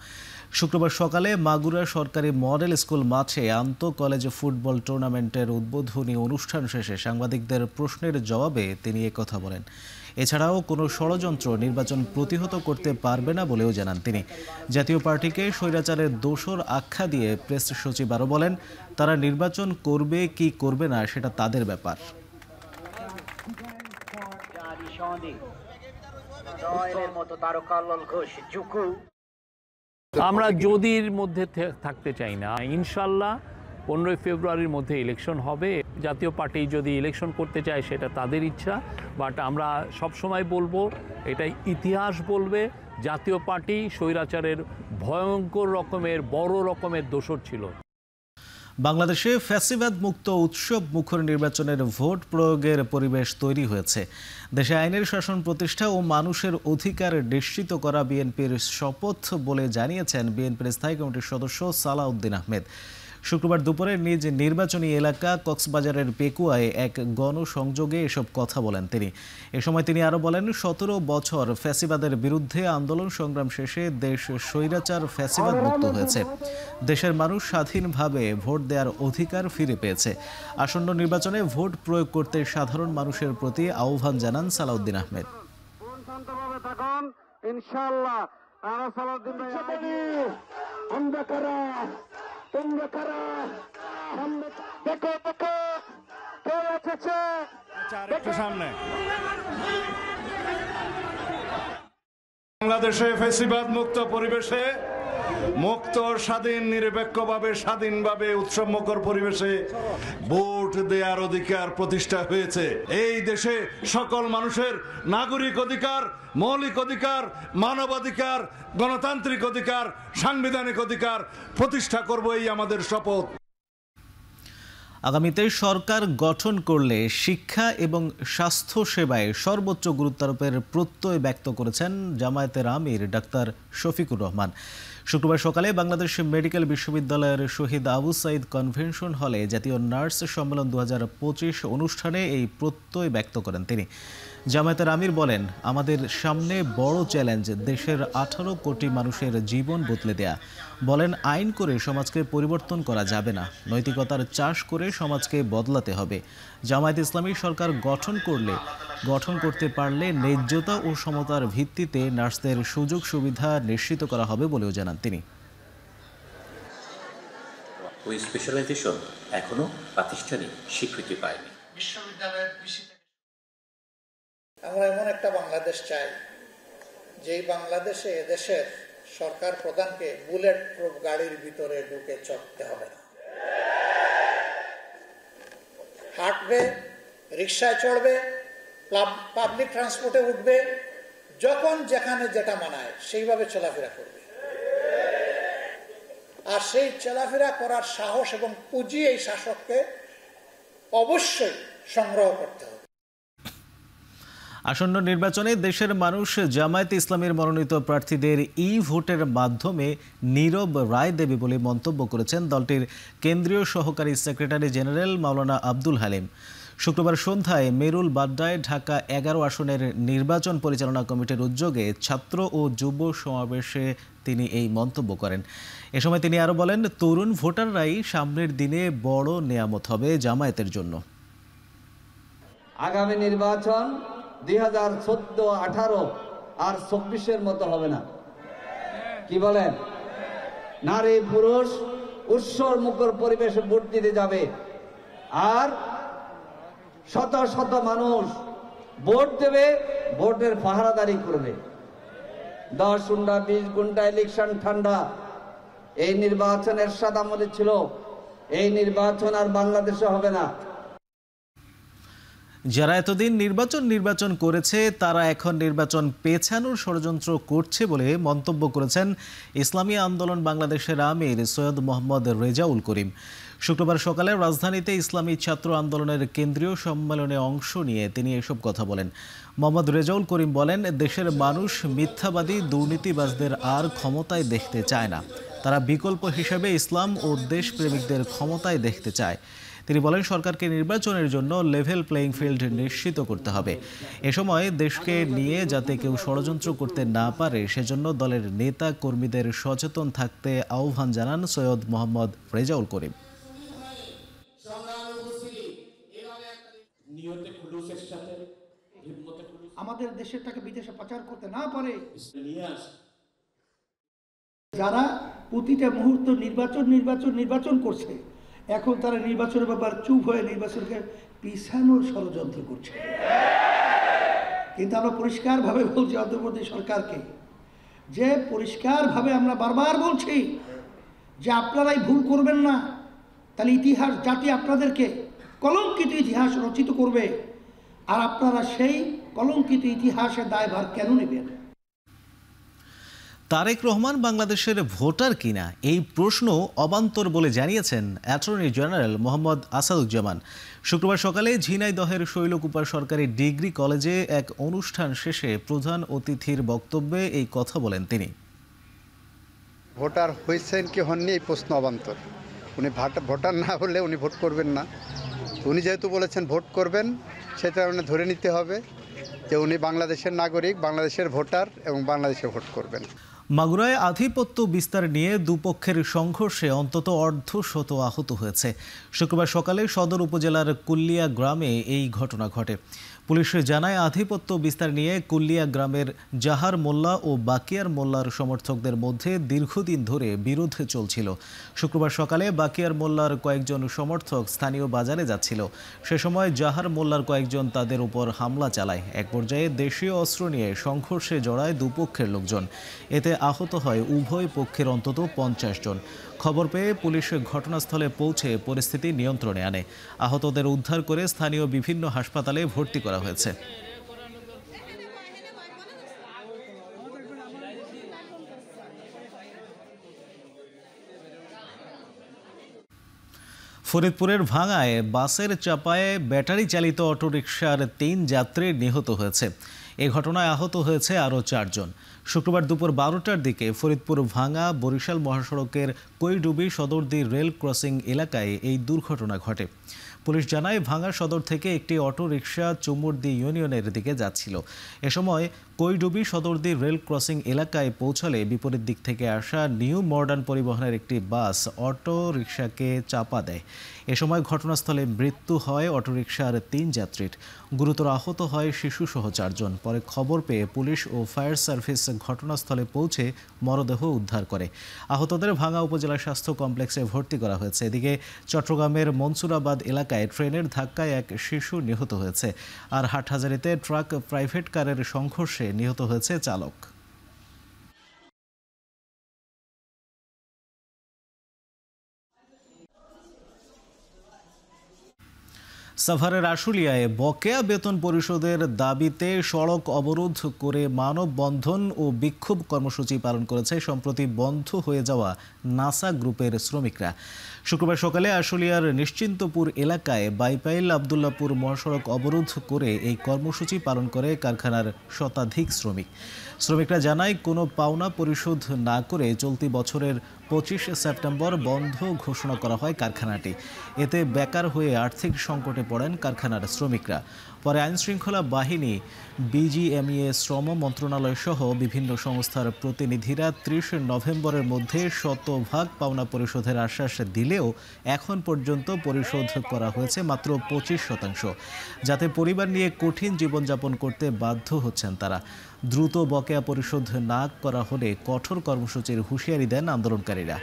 শুক্রবার সকালে মাগুরা সরকারি মডেল স্কুল মাঠে আন্তঃ কলেজ ফুটবল টুর্নামেন্টের উদ্বোধনী অনুষ্ঠান শেষে সাংবাদিকদের প্রশ্নের জবাবে তিনি একথা বলেন। এছাড়াও কোনো ষড়যন্ত্র নির্বাচন প্রতিহত করতে পারবে না বলেও জানান তিনি। জাতীয় পার্টিকে স্বৈরাচারের দোসর আখ্যা দিয়ে প্রেস সচিব আরও বলেন, তারা নির্বাচন করবে কি করবে না সেটা তাদের ব্যাপার। আমরা যদির মধ্যে থাকতে চাই না। ইনশাল্লাহ 15 ফেব্রুয়ারির মধ্যে ইলেকশন হবে। জাতীয় পার্টি যদি ইলেকশন করতে চায় সেটা তাদের ইচ্ছা, বাট আমরা সবসময় বলবো, এটাই ইতিহাস বলবে, জাতীয় পার্টি স্বৈরাচারের ভয়ঙ্কর রকমের বড় রকমের দোসর ছিল। বাংলাদেশে ফ্যাসিবাদ মুক্ত উৎসব মুখর নির্বাচনের ভোট প্রয়োগের পরিবেশ তৈরি হয়েছে। দেশে আইনের শাসন প্রতিষ্ঠা ও মানুষের অধিকার নিশ্চিত করা বিএনপির শপথ বলে জানিয়েছেন বিএনপির স্থায়ী কমিটির সদস্য সালাউদ্দিন আহমেদ। শুক্রবার দুপুরে নিজ নির্বাচনী এলাকা কক্সবাজারের পেকুয়ায় এক গণসংযোগে এসব কথা বলেন তিনি। এ সময় তিনি আরও বলেন, ১৭ বছর ফ্যাসিবাদের বিরুদ্ধে আন্দোলন সংগ্রাম শেষে দেশ স্বৈরাচার ফ্যাসিবাদ মুক্ত হয়েছে। দেশের মানুষ স্বাধীনভাবে ভোট দেওয়ার অধিকার ফিরে পেয়েছে। আসন্ন নির্বাচনে ভোট প্রয়োগ করতে সাধারণ মানুষের প্রতি আহ্বান জানান সালাউদ্দিন আহমেদ। বাংলাদেশে ফ্যাসিবাদ মুক্ত পরিবেশে, মুক্ত স্বাধীন নিরপেক্ষভাবে স্বাধীনভাবে উৎসবমুখর পরিবেশে ভোট দেওয়ার অধিকার প্রতিষ্ঠা হয়েছে। এই দেশে সকল মানুষের নাগরিক অধিকার, মৌলিক অধিকার, মানবাধিকার, গণতান্ত্রিক অধিকার, সাংবিধানিক অধিকার প্রতিষ্ঠা করব, এই আমাদের শপথ। আগামীতে সরকার গঠন করলে শিক্ষা এবং স্বাস্থ্য সেবায় সর্বোচ্চ গুরুত্ব আরোপের প্রত্যয় ব্যক্ত করেছেন জামায়াতের আমির ডাক্তার শফিকুর রহমান। শুক্রবার সকালে বাংলাদেশ মেডিকেল বিশ্ববিদ্যালয়ের শহীদ আবু সাইদ কনভেনশন হলে জাতীয় নার্স সম্মেলন 2025 অনুষ্ঠানে এই প্রত্যয় ব্যক্ত করেন তিনি। জামায়াতের আমির বলেন, আমাদের সামনে বড় চ্যালেঞ্জ দেশের 18 কোটি মানুষের জীবন বদলে দেয়া। বলেন, আইন করে সমাজকে পরিবর্তন করা যাবে না, নৈতিকতার চাষ করে সমাজকে বদলাতে হবে। জামায়াত ইসলামী সরকার গঠন করতে পারলে ন্যায্যতা ও সমতার ভিত্তিতে নার্সদের সুযোগ সুবিধা নিশ্চিত করা হবে বলেও জানান তিনি। ওই স্পেশালাইজেশন এখনো প্রাতিষ্ঠানিক স্বীকৃতি পায়নি। আমরা এমন একটা বাংলাদেশ চাই যেই বাংলাদেশে এদেশের সরকার প্রধানকে বুলেট প্রুফ গাড়ির ভিতরে ঢুকে চড়তে হবে না, হাঁটবে, রিক্সায় চড়বে, পাবলিক ট্রান্সপোর্টে উঠবে, যখন যেখানে যেটা মানায় সেইভাবে চলাফেরা করবে। আর সেই চলাফেরা করার সাহস এবং পুঁজি এই শাসককে অবশ্যই সংগ্রহ করতে হবে। আসন্ন নির্বাচনে দেশের মানুষ জামায়াতে ইসলামের মনোনীত প্রার্থীদের ভোটের মাধ্যমে নীরব রায় দেবে বলে মন্তব্য করেছেন দলটির কেন্দ্রীয় সহকারী সেক্রেটারি জেনারেল মাওলানা আব্দুল হালিম। শুক্রবার সন্ধ্যায় মেরুল বাড্ডায় ঢাকা 11 আসনের নির্বাচন পরিচালনা কমিটির উদ্যোগে ছাত্র ও যুব সমাবেশে তিনি এই মন্তব্য করেন। এ সময় তিনি আরও বলেন, তরুণ ভোটাররাই সামনের দিনে বড় নেয়ামত হবে জামায়াতের জন্য। আগামী নির্বাচন 2014, 18 আর 24-এর মতো হবে না। কি বলেন? নারী পুরুষ উৎসব মুখর পরিবেশে ভোট দিতে যাবে, আর শত শত মানুষ ভোট দেবে, ভোটের পাহারাদারি করবে। 10 ঘন্টা 20 ঘন্টা ইলেকশন ঠান্ডা। এই নির্বাচন এরশাদ আমলে ছিল, এই নির্বাচন আর বাংলাদেশে হবে না। যারা এতদিন নির্বাচন করেছে তারা এখন নির্বাচন পেছানোর ষড়যন্ত্র করছে বলে মন্তব্য করেছেন ইসলামী আন্দোলন বাংলাদেশের আমির সৈয়দ মোহাম্মদ রেজাউল করিম। শুক্রবার সকালে রাজধানীতে ইসলামী ছাত্র আন্দোলনের কেন্দ্রীয় সম্মেলনে অংশ নিয়ে তিনি এসব কথা বলেন। মোহাম্মদ রেজাউল করিম বলেন, দেশের মানুষ মিথ্যাবাদী দুর্নীতিবাজদের আর ক্ষমতায় দেখতে চায় না, তারা বিকল্প হিসেবে ইসলাম ও দেশপ্রেমিকদের ক্ষমতায় দেখতে চায়। তিনি বলেন, সরকারকে নির্বাচনের জন্য লেভেল প্লেইং ফিল্ড নিশ্চিত করতে হবে। এ সময় দেশকে নিয়ে যাতে কেউ ষড়যন্ত্র করতে না পারে সেজন্য দলের নেতা কর্মীদের সচেতন থাকতে আহ্বান জানান সৈয়দ মোহাম্মদ রেজাউল করিম। আমাদের দেশেরটাকে বিদেশে পাচার করতে না পারে, যারা প্রতিটা মুহূর্ত নির্বাচন করছে, এখন তারা নির্বাচনের ব্যাপার চুপ হয়ে নির্বাচনকে পিছানোর ষড়যন্ত্র করছে। কিন্তু আমরা পরিষ্কারভাবে বলছি অন্তর্বর্তী সরকারকে, যে পরিষ্কারভাবে আমরা বারবার বলছি যে আপনারাই ভুল করবেন না, তাহলে ইতিহাস জাতি আপনাদেরকে কলঙ্কিত ইতিহাস রচিত করবে, আর আপনারা সেই কলঙ্কিত ইতিহাসের দায়ভার কেন নেবেন? তারেক রহমান বাংলাদেশের ভোটার কিনা এই প্রশ্ন অবান্তর বলে জানিয়েছেন অ্যাটর্নি জেনারেল মোহাম্মদ আসাদুজ্জামান। শুক্রবার সকালে ঝিনাইদহের শৈলকুপা সরকারি ডিগ্রি কলেজে এক অনুষ্ঠান শেষে প্রধান অতিথির বক্তব্যে এই কথা বলেন তিনি। ভোটার হয়েছেন কি হননি এই প্রশ্ন অবান্তর। উনি ভোটার না হলে উনি ভোট করবেন না। উনি যেহেতু বলেছেন ভোট করবেন, সেটা উনি ধরে নিতে হবে যে উনি বাংলাদেশের নাগরিক, বাংলাদেশের ভোটার এবং বাংলাদেশে ভোট করবেন। মাগুরায় আধিপত্য বিস্তার নিয়ে দুপক্ষের সংঘর্ষে অন্তত অর্ধশত আহত হয়েছে। শুক্রবার সকালে সদর উপজেলার কুল্লিয়া গ্রামে এই ঘটনা ঘটে। পুলিশ জানায়, আধিপত্য বিস্তার নিয়ে কুল্লিয়া গ্রামের জাহার মোল্লা ও বাকিয়ার মোল্লার সমর্থকদের মধ্যে দীর্ঘদিন ধরে বিরোধ চলছিল। শুক্রবার সকালে বাকিয়ার মোল্লার কয়েকজন সমর্থক স্থানীয় বাজারে যাচ্ছিল। সে সময় জাহার মোল্লার কয়েকজন তাদের উপর হামলা চালায়। এক পর্যায়ে দেশীয় অস্ত্র নিয়ে সংঘর্ষে জড়ায় দুপক্ষের লোকজন। এতে আহত হয় উভয় পক্ষের অন্তত 50 জন। খবর পেয়ে পুলিশ ঘটনাস্থলে পৌঁছে পরিস্থিতি নিয়ন্ত্রণে আনে। আহতদের উদ্ধার করে স্থানীয় বিভিন্ন হাসপাতালে ভর্তি করা হয়েছে। ফরিদপুরের ভাঙায় বাসের চাপায় ব্যাটারি চালিত অটোরিকশার 3 যাত্রী নিহত হয়েছে। এই ঘটনায় আহত হয়েছে আরও 4 জন। শুক্রবার দুপুর 12টার দিকে ফরিদপুর ভাঙা বরিশাল মহাসড়কের কৈডুবি সদরদি রেল ক্রসিং এলাকায় এই দুর্ঘটনা ঘটে। পুলিশ জানায় ভাঙা সদর থেকে একটি অটো রিকশা চুমুরদি ইউনিয়নের দিকে যাচ্ছিল। এ সময় কৈডুবি সদরদি রেল ক্রসিং এলাকায় পৌঁছালে বিপরীত দিক থেকে আসা নিউ মডার্ন পরিবহনের একটি বাস অটো রিকশাকে চাপা দেয়। এ সময় ঘটনাস্থলে মৃত্যু হয় অটোরিকশার 3 যাত্রীর। গুরুতর আহত হয় শিশুসহ 4 জন। পরে খবর পেয়ে পুলিশ ও ফায়ার সার্ভিস ঘটনাস্থলে পৌঁছে মরদেহ উদ্ধার করে। আহতদের ভাঙা উপজেলা স্বাস্থ্য কমপ্লেক্সে ভর্তি করা হয়েছে। এদিকে চট্টগ্রামের মনসুরাবাদ এলাকায় ট্রেনের ধাক্কায় এক শিশু নিহত হয়েছে। আর হাটহাজারীতে ট্রাক প্রাইভেট কারের সংঘর্ষে নিহত হয়েছে চালক। সাভারের আশুলিয়ায় বকেয়া বেতন পরিশোধের দাবিতে সড়ক অবরোধ করে মানববন্ধন ও বিক্ষোভ কর্মসূচি পালন করেছে সম্প্রতি বন্ধ হয়ে যাওয়া নাসা গ্রুপের শ্রমিকরা। শুক্রবার সকালে আশুলিয়ার নিশ্চিন্তপুর এলাকায় বাইপাইল আবদুল্লাপুর মহাসড়ক অবরোধ করে এই কর্মসূচি পালন করে কারখানার শতাধিক শ্রমিক। শ্রমিকরা জানায় কোনো পাওনা পরিশোধ না করে চলতি বছরের 25 সেপ্টেম্বর বন্ধ ঘোষণা করা হয় কারখানাটি। এতে বেকার হয়ে আর্থিক সংকটে পড়েন কারখানার শ্রমিকরা। পরে আইনশৃঙ্খলা বাহিনী, বিজিএমইএ, শ্রম মন্ত্রণালয় সহ বিভিন্ন সংস্থার প্রতিনিধিরা 30 নভেম্বরের মধ্যে শতভাগ পাওনা পরিশোধের আশ্বাস দিলেও এখন পর্যন্ত পরিশোধ করা হয়েছে মাত্র 25%, যাতে পরিবার নিয়ে কঠিন জীবনযাপন করতে বাধ্য হচ্ছেন তারা। দ্রুত বকেয়া পরিশোধ না করা হলে কঠোর কর্মসূচির হুঁশিয়ারি দেন আন্দোলনকারীরা।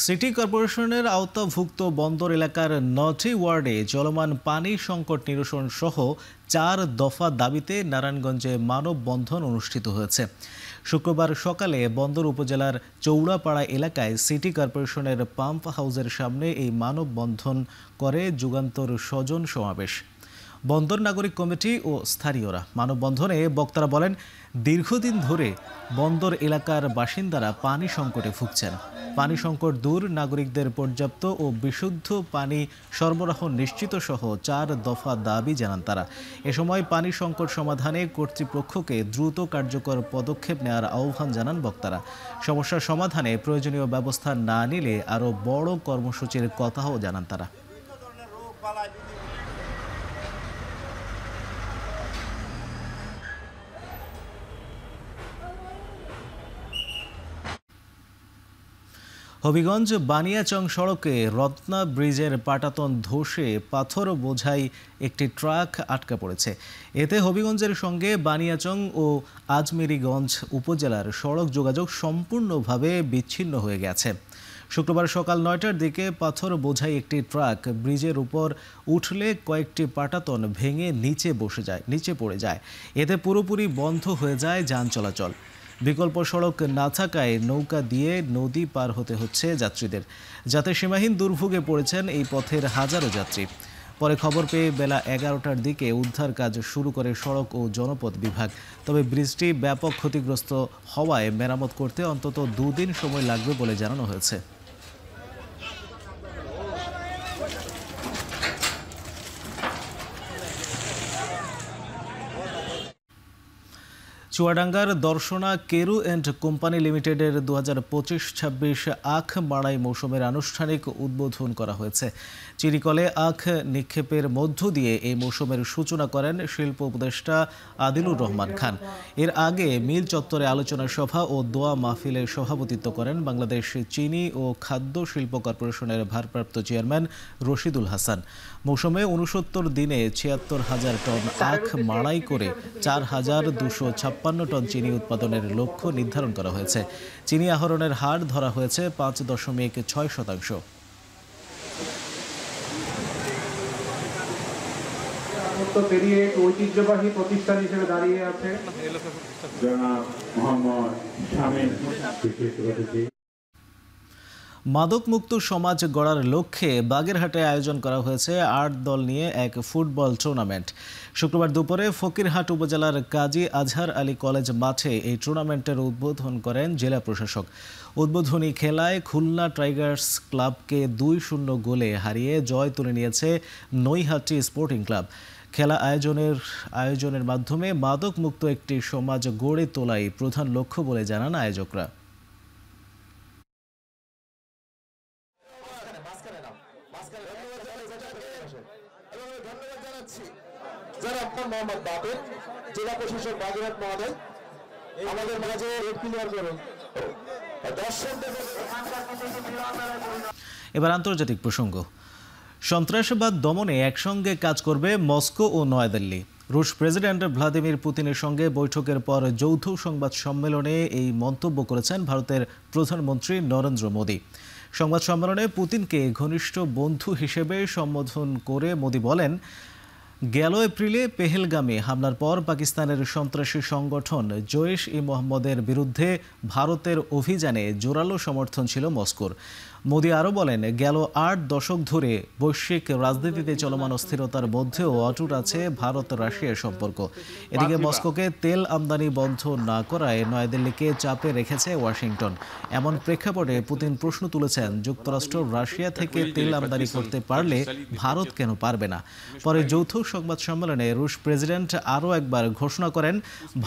সিটি কর্পোরেশনের আওতাভুক্ত বন্দর এলাকার 9টি ওয়ার্ডে চলমান পানি সংকট নিরসন সহ 4 দফা দাবিতে নারায়ণগঞ্জে মানববন্ধন অনুষ্ঠিত হয়েছে। শুক্রবার সকালে বন্দর উপজেলার চৌড়াপাড়া এলাকায় সিটি কর্পোরেশনের পাম্প হাউসের সামনে এই মানববন্ধন করে যুগান্তর স্বজন সমাবেশ। বন্দর নাগরিক কমিটি ও স্থানীয়রা মানববন্ধনে বক্তারা বলেন, দীর্ঘদিন ধরে বন্দর এলাকার বাসিন্দারা পানি সংকটে ভুগছেন। পানি সংকট দূর, নাগরিকদের পর্যাপ্ত ও বিশুদ্ধ পানি সরবরাহ নিশ্চিত সহ 4 দফা দাবি জানান তারা। এ সময় পানি সংকট সমাধানে কর্তৃপক্ষকে দ্রুত কার্যকর পদক্ষেপ নেওয়ার আহ্বান জানান বক্তারা। সমস্যা সমাধানে প্রয়োজনীয় ব্যবস্থা না নিলে আরও বড় কর্মসূচির কথাও জানান তারা। হবিগঞ্জ বানিয়াচং সড়কে রত্না ব্রিজের পাটাতন ধসে পাথর বোঝাই একটি ট্রাক আটকা পড়েছে। এতে হবিগঞ্জের সঙ্গে বানিয়াচং ও আজমেরীগঞ্জ উপজেলার সড়ক যোগাযোগ সম্পূর্ণভাবে বিচ্ছিন্ন হয়ে গেছে। শুক্রবার সকাল 9টার দিকে পাথর বোঝাই একটি ট্রাক ব্রিজের উপর উঠলে কয়েকটি পাটাতন ভেঙে নিচে পড়ে যায়। এতে পুরোপুরি বন্ধ হয়ে যায় যান চলাচল। বিকল্প সড়ক না থাকায় নৌকা দিয়ে নদী পার হতে হচ্ছে যাত্রীদের, যাতে সীমাহীন দুর্ভোগে পড়েছেন এই পথের হাজারো যাত্রী। পরে খবর পেয়ে বেলা 11টার দিকে উদ্ধার কাজ শুরু করে সড়ক ও জনপথ বিভাগ। তবে ব্রিজটি ব্যাপক ক্ষতিগ্রস্ত হওয়ায় মেরামত করতে অন্তত 2 দিন সময় লাগবে বলে জানানো হয়েছে। চুয়াডাঙ্গার দর্শনা কেরু অ্যান্ড কোম্পানি লিমিটেডের 2025-26 আখ মাড়াই মৌসুমের আনুষ্ঠানিক উদ্বোধন করা হয়েছে। চিনিকলে আখ নিক্ষেপের মধ্য দিয়ে এই মৌসুমের সূচনা করেন শিল্প উপদেষ্টা আদিলুর রহমান খান। এর আগে মিল চত্বরে আলোচনা সভা ও দোয়া মাহফিলের সভাপতিত্ব করেন বাংলাদেশ চিনি ও খাদ্য শিল্প কর্পোরেশনের ভারপ্রাপ্ত চেয়ারম্যান রশিদুল হাসান। মৌসুমে 69 দিনে 76,000 টন আখ মাড়াই করে 4,256 টন চিনি উৎপাদনের লক্ষ্য নির্ধারণ করা হয়েছে। চিনি আহরণের হার ধরা হয়েছে 5.6%। পেরিয়ে ঐতিহ্যবাহী প্রতিষ্ঠান হিসেবে দাঁড়িয়ে আছে জনাব মোহাম্মদ শামীম। মাদকমুক্ত সমাজ গড়ার লক্ষ্যে বাগেরহাটে আয়োজন করা হয়েছে ৮ দল নিয়ে এক ফুটবল টুর্নামেন্ট। শুক্রবার দুপুরে ফকিরহাট উপজেলার কাজী আজহার আলী কলেজ মাঠে এই টুর্নামেন্টের উদ্বোধন করেন জেলা প্রশাসক। উদ্বোধনী খেলায় খুলনা টাইগার্স ক্লাবকে ২-০ গোলে হারিয়ে জয় তুলে নিয়েছে নৈহাটি স্পোর্টিং ক্লাব। খেলা আয়োজনের মাধ্যমে মাদকমুক্ত একটি সমাজ গড়ে তোলাই প্রধান লক্ষ্য বলে জানান আয়োজকরা। জেলা প্রশাসক বাগেরহাট মহোদয় আমাদের মাঝে ক্লিয়ার করুন। এবার আন্তর্জাতিক প্রসঙ্গ। সন্ত্রাসবাদ দমনে একসঙ্গে কাজ করবে মস্কো ও নয়াদিল্লি। রুশ প্রেসিডেন্ট ভ্লাদিমির পুতিনের সঙ্গে বৈঠকের পর যৌথ সংবাদ সম্মেলনে এই মন্তব্য করেছেন ভারতের প্রধানমন্ত্রী নরেন্দ্র মোদী। সংবাদ সম্মেলনে পুতিনকে ঘনিষ্ঠ বন্ধু হিসেবে সম্বোধন করে মোদী বলেন, গেল এপ্রিলে পেহেলগামে হামলার পর পাকিস্তানের সন্ত্রাসী সংগঠন জৈশ-ই-মোহাম্মদের বিরুদ্ধে ভারতের অভিযানে জোরালো সমর্থন ছিল মস্কোর। মোদী আরও বলেন, গেল ৮ দশক ধরে বৈশ্বিক রাজনীতিতে চলমান অস্থিরতার মধ্যেও অটুট আছে ভারত রাশিয়ার সম্পর্ক। এদিকে মস্কোকে তেল আমদানি বন্ধ না করায় নয়াদিল্লিকে চাপে রেখেছে ওয়াশিংটন। এমন প্রেক্ষাপটে পুতিন প্রশ্ন তুলেছেন, যুক্তরাষ্ট্র রাশিয়া থেকে তেল আমদানি করতে পারলে ভারত কেন পারবে না? পরে যৌথ সংবাদ সম্মেলনে রুশ প্রেসিডেন্ট আরও একবার ঘোষণা করেন,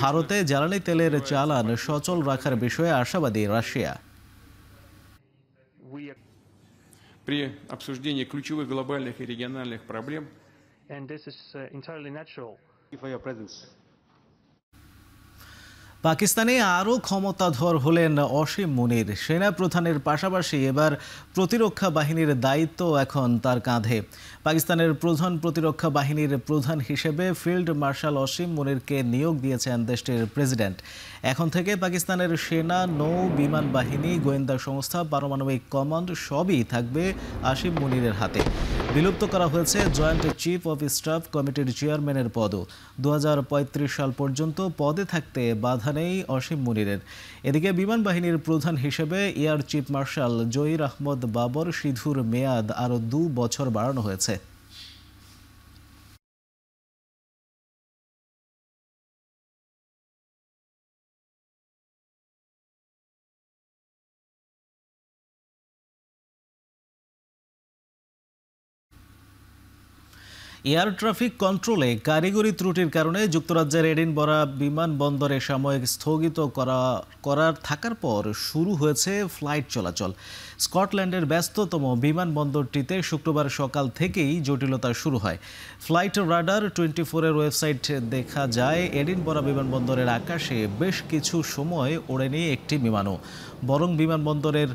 ভারতে জ্বালানি তেলের চালান সচল রাখার বিষয়ে আশাবাদী রাশিয়া। При обсуждении ключевых глобальных и региональных проблем পাকিস্তানে আরও ক্ষমতাধর হলেন অসীম মুনির। সেনা প্রধানের পাশাপাশি এবার প্রতিরক্ষা বাহিনীর দায়িত্ব এখন তার কাঁধে। পাকিস্তানের প্রধান প্রতিরক্ষা বাহিনীর প্রধান হিসেবে ফিল্ড মার্শাল অসীম মুনিরকে নিয়োগ দিয়েছেন দেশটির প্রেসিডেন্ট। এখন থেকে পাকিস্তানের সেনা, নৌ, বিমান বাহিনী, গোয়েন্দা সংস্থা, পারমাণবিক কমান্ড সবই থাকবে আসিম মুনিরের হাতে। বিলুপ্ত করা হয়েছে জয়েন্ট চিফ অফ স্টাফ কমিটির চেয়ারম্যানের পদও। 2035 সাল পর্যন্ত পদে থাকতে বাধা নেই অসীম মুনিরের। এদিকে বিমান বাহিনীর প্রধান হিসেবে air chief marshal Zahir Ahmed Babar সিধুর মেয়াদ আরও 2 বছর বাড়ানো হয়েছে। এয়ার ট্রাফিক কন্ট্রোলে কারিগরি ত্রুটির কারণে যুক্তরাজ্যের এডিনবরা বিমানবন্দরে সাময়িক স্থগিত করার থাকার পর শুরু হয়েছে ফ্লাইট চলাচল। স্কটল্যান্ডের ব্যস্ততম বিমানবন্দরটিতে শুক্রবার সকাল থেকেই জটিলতা শুরু হয়। ফ্লাইট রাডার 24-এর ওয়েবসাইট দেখা যায়, এডিনবরা বিমানবন্দরের আকাশে বেশ কিছু সময় ওড়েনি একটি বিমানও। বরং বিমানবন্দরের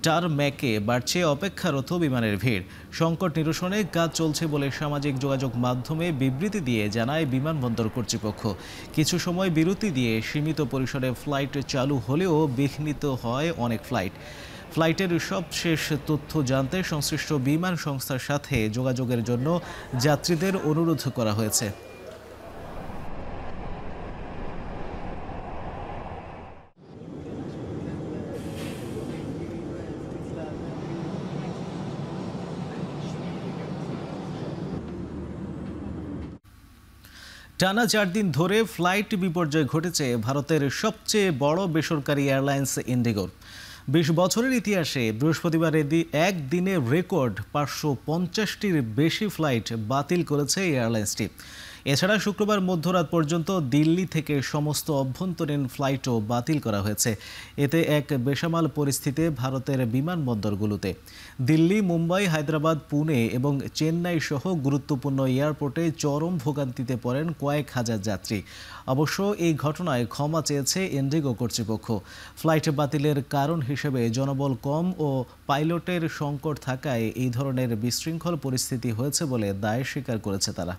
টারম্যাকে বাড়ছে অপেক্ষারত বিমানের ভিড়। সংকট নিরসনে কাজ চলছে বলে সামাজিক যোগাযোগ মাধ্যমে বিবৃতি দিয়ে জানায় বিমানবন্দর কর্তৃপক্ষ। কিছু সময় বিরতি দিয়ে সীমিত পরিসরে ফ্লাইট চালু হলেও বিঘ্নিত হয় অনেক ফ্লাইটের সবশেষ তথ্য জানতে সংশ্লিষ্ট বিমান সংস্থার সাথে যোগাযোগের জন্য যাত্রীদের অনুরোধ করা হয়েছে। টানা 4 দিন ধরে ফ্লাইট বিপর্যয় ঘটেছে ভারতের সবচেয়ে বড় বেসরকারি এয়ারলাইন্স ইন্ডিগোর। 20 বছরের ইতিহাসে বৃহস্পতিবার একদিনে রেকর্ড 550টির বেশি ফ্লাইট বাতিল করেছে এয়ারলাইন্সটি। এছাড়া শুক্রবার মধ্যরাত পর্যন্ত দিল্লি থেকে সমস্ত অভ্যন্তরীণ ফ্লাইটও বাতিল করা হয়েছে। এতে এক বেসামাল পরিস্থিতি ভারতের বিমানবন্দরগুলোতে। দিল্লি, মুম্বাই, হায়দ্রাবাদ, পুনে এবং চেন্নাই সহ গুরুত্বপূর্ণ এয়ারপোর্টে চরম ভোগান্তিতে পড়েন কয়েক হাজার যাত্রী। অবশ্য এই ঘটনায় ক্ষমা চেয়েছে ইন্ডিগো কর্তৃপক্ষ। ফ্লাইট বাতিলের কারণ হিসেবে জনবল কম ও পাইলটের সংকট থাকায় এই ধরনের বিশৃঙ্খল পরিস্থিতি হয়েছে বলে দায় স্বীকার করেছে তারা।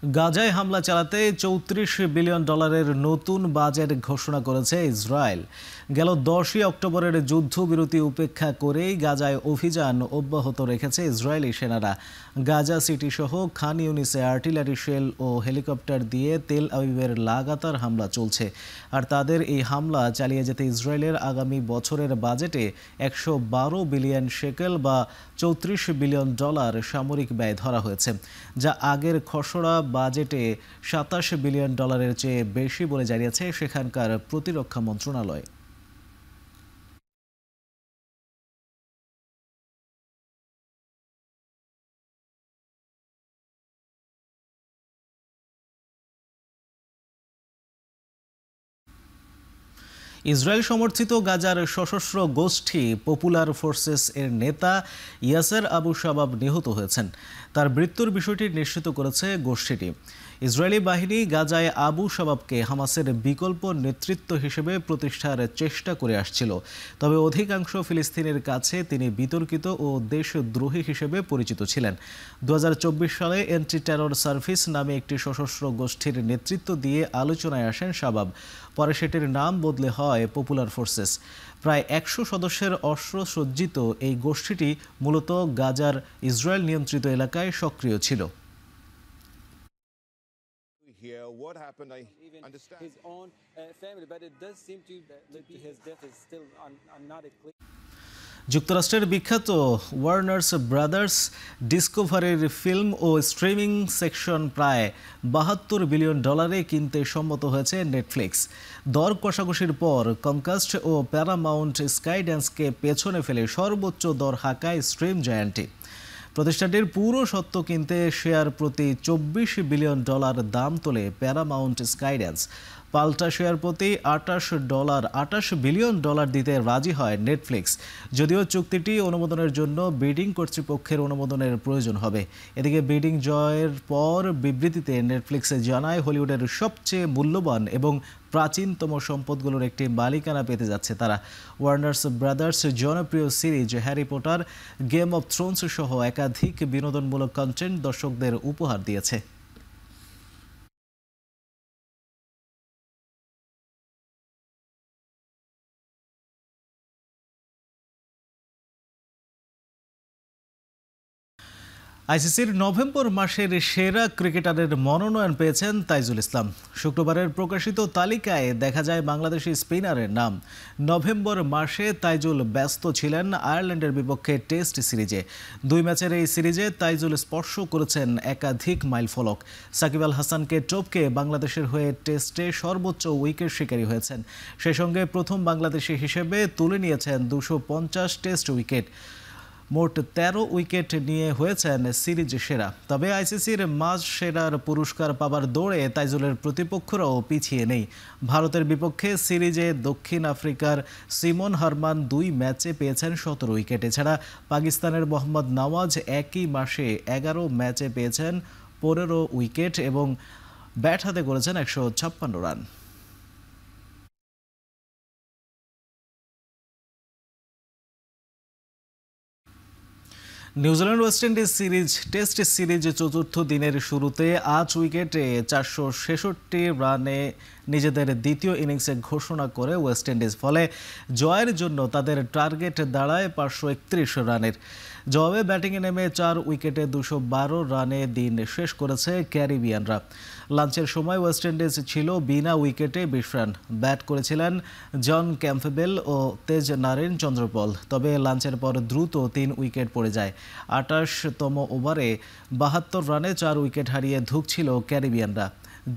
গাজায় হামলা চালাতে $34 বিলিয়ন নতুন বাজেট ঘোষণা করেছে ইসরায়েল। গেল 10 অক্টোবরের যুদ্ধবিরতি উপেক্ষা করেই গাজায় অভিযান অব্যাহত রেখেছে ইসরায়েলি সেনারা। গাজা সিটি সহ খান ইউনিসে আর্টিলারি শেল ও হেলিকপ্টার দিয়ে তেল আবিবের লাগাতার হামলা চলছে। আর তাদের এই হামলা চালিয়ে যেতে ইসরায়েলের আগামী বছরের বাজেটে 112 বিলিয়ন শেকেল বা $34 বিলিয়ন সামরিক ব্যয় ধরা হয়েছে, যা আগের খসড়া বাজেটে $27 বিলিয়ন চেয়ে বেশি বলে জানিয়েছে সেখানকার প্রতিরক্ষা মন্ত্রণালয়। ইসরায়েল সমর্থিত গাজার সশস্ত্র গোষ্ঠী পপুলার ফোর্সেস এর নেতা ইয়াসের আবু শাবাব নিহত হয়েছেন। তার মৃত্যুর বিষয়টি নিশ্চিত করেছে গোষ্ঠীটি। ইসরায়েলি বাহিনী গাজায় আবু শাবাবকে হামাসের বিকল্প নেতৃত্ব হিসেবে প্রতিষ্ঠার চেষ্টা করে আসছিল, তবে অধিকাংশ ফিলিস্তিনের কাছে তিনি বিতর্কিত ও দেশদ্রোহী হিসেবে পরিচিত ছিলেন। 2024 সালে এন্টি টেরর সার্ভিস নামে একটি সশস্ত্র গোষ্ঠীর নেতৃত্ব দিয়ে আলোচনায় আসেন শাবাব। পরে সেটির নাম বদলে হয় পপুলার ফোর্সেস। প্রায় 100 সদস্যের অস্ত্রসজ্জিত এই গোষ্ঠীটি মূলত গাজার ইসরায়েল নিয়ন্ত্রিত এলাকায় সক্রিয় ছিল। Here, what happened? I understand his own family, but it does seem to his death is still not clear. যুক্তরাষ্ট্রের বিখ্যাত ওয়ার্নার্স ব্রাদার্স ডিসকভারির ফিল্ম ও স্ট্রিমিং সেকশন প্রায় $72 বিলিয়ন কিনতে সম্মত হয়েছে নেটফ্লিক্স। দর কষাকষির পর কমকাস্ট ও প্যারামাউন্ট স্কাইড্যান্সকে পেছনে ফেলে সর্বোচ্চ দর হাঁকায় স্ট্রিম জায়ান্টটি। প্রতিষ্ঠানটির পুরো সত্ত্ব কিনতে শেয়ার প্রতি $24 বিলিয়ন দাম তোলে প্যারামাউন্ট স্কাইড্যান্স। পাল্টা শেয়ার প্রতি $28 বিলিয়ন দিতে রাজি হয় নেটফ্লিক্স, যদিও চুক্তিটি অনুমোদনের জন্য বিডিং কর্তৃপক্ষের অনুমোদনের প্রয়োজন হবে। এদিকে বিডিং জয়ের পর বিবৃতিতে নেটফ্লিক্সে জানায় হলিউডের সবচেয়ে মূল্যবান এবং প্রাচীনতম সম্পদগুলোর একটি মালিকানা পেতে যাচ্ছে তারা। ওয়ার্নার্স ব্রাদার্স জনপ্রিয় series Harry Potter, game of Thrones সহ একাধিক বিনোদনমূলক কন্টেন্ট দর্শকদের উপহার দিয়েছে। আইসিসির নভেম্বর মাসের সেরা ক্রিকেটারের মনোনয়ন পেয়েছেন তাইজুল ইসলাম। শুক্রবারের প্রকাশিত তালিকায় দেখা যায় বাংলাদেশি স্পিনারের নাম। নভেম্বর মাসে তাইজুল ব্যস্ত ছিলেন আয়ারল্যান্ডের বিপক্ষে টেস্ট সিরিজে। 2 ম্যাচের এই সিরিজে তাইজুল স্পর্শ করেছেন একাধিক মাইলফলক। সাকিব আল হাসানকে টপকে বাংলাদেশের হয়ে টেস্টে সর্বোচ্চ উইকেট শিকারী হয়েছেন। সেই সঙ্গে প্রথম বাংলাদেশি হিসেবে তুলে নিয়েছেন 250 টেস্ট উইকেট। মোট 13 উইকেট নিয়ে হয়েছেন সিরিজ সেরা। তবে আইসিসির মাঝ সেরার পুরস্কার পাবার দৌড়ে তাইজুলের প্রতিপক্ষরাও পিছিয়ে নেই। ভারতের বিপক্ষে সিরিজে দক্ষিণ আফ্রিকার সিমন হারমান 2 ম্যাচে পেয়েছেন 17 উইকেট। এছাড়া পাকিস্তানের মোহাম্মদ নওয়াজ একই মাসে 11 ম্যাচে পেয়েছেন 15 উইকেট এবং ব্যাট হাতে করেছেন 156 run. New Zealand West Indies test series চতুর্থ দিনের শুরুতে 8 উইকেটে 466 রানে নিজেদের দ্বিতীয় ইনিংসে ঘোষণা করে ওয়েস্ট ইন্ডিজ। ফলে জয়ের জন্য তাদের টার্গেট দাঁড়ায় 531 রানের। জবাবে ব্যাটিংয়ে নেমে 4 উইকেটে 212 রানে দিন শেষ করেছে ক্যারিবিয়ানরা। লাঞ্চের সময় ওয়েস্ট ইন্ডিজ ছিল বিনা উইকেটে 20 রান। ব্যাট করেছিলেন জন ক্যাম্পবেল ও তেজ নারেন চন্দ্রপল। তবে লাঞ্চের পর দ্রুত 3 উইকেট পড়ে যায়। 28তম ওভারে 72 রানে 4 উইকেট হারিয়ে ধুঁকছিল ক্যারিবিয়ানরা।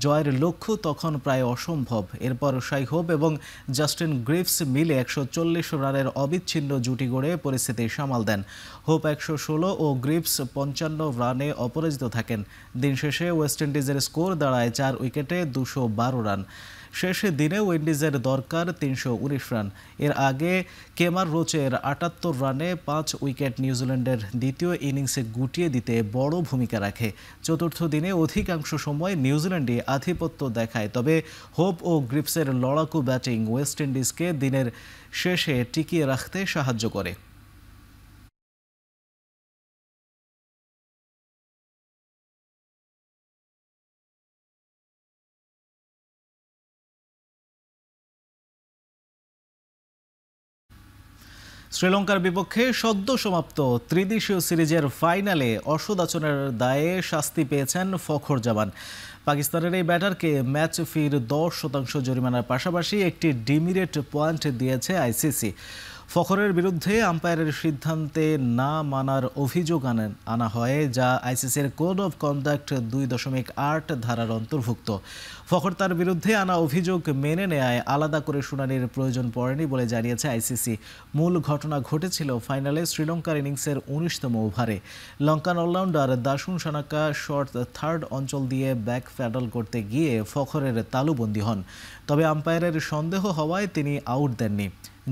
জয়ের লক্ষ্য তখন প্রায় অসম্ভব। এরপর শাই হোপ এবং জাস্টিন গ্রিভস মিলে 140 রানের অবিচ্ছিন্ন জুটি গড়ে পরিস্থিতি সামাল দেন। হোপ 116 ও গ্রিভস 55 রানে অপরাজিত থাকেন। দিন শেষে ওয়েস্ট ইন্ডিজের স্কোর দাঁড়ায় 4 উইকেটে 212 রান। শেষ দিনে উইন্ডিজের দরকার 319 রান। এর আগে কেমার রোচের 78 রানে 5 উইকেট নিউজিল্যান্ডের দ্বিতীয় ইনিংসে গুটিয়ে দিতে বড় ভূমিকা রাখে। চতুর্থ দিনে অধিকাংশ সময় নিউজিল্যান্ডে আধিপত্য দেখায়, তবে হোপ ও গ্রিভসের লড়াকু ব্যাটিং ওয়েস্ট ইন্ডিজকে দিনের শেষে টিকিয়ে রাখতে সাহায্য করে। শ্রীলঙ্কার বিপক্ষে সদ্য সমাপ্ত ত্রিদেশীয় সিরিজের ফাইনালে অসদাচরণের দায়ে শাস্তি পেয়েছেন ফখর জামান। পাকিস্তানের এই ব্যাটারকে ম্যাচ ফির 10% জরিমানার পাশাপাশি একটি ডিমেরিট পয়েন্ট দিয়েছে আইসিসি। ফখরের বিরুদ্ধে আম্পায়ারের সিদ্ধান্তে না মানার অভিযোগ আনা হয়, যা আইসিসির কোড অফ কন্ডাক্ট 2.8 ধারার অন্তর্ভুক্ত। ফখর তার বিরুদ্ধে আনা অভিযোগ মেনে নেয় আলাদা করে শুনানির প্রয়োজন পড়েনি বলে জানিয়েছে আইসিসি। মূল ঘটনা ঘটেছিল ফাইনালে শ্রীলঙ্কার ইনিংসের 19তম ওভারে। Lankan allrounder Dasun Shanaka short third অঞ্চল দিয়ে ব্যাক প্যাডল করতে গিয়ে ফখরের তালুবন্দী হন, তবে আম্পায়ারের সন্দেহ হওয়ায় তিনি আউট দেননি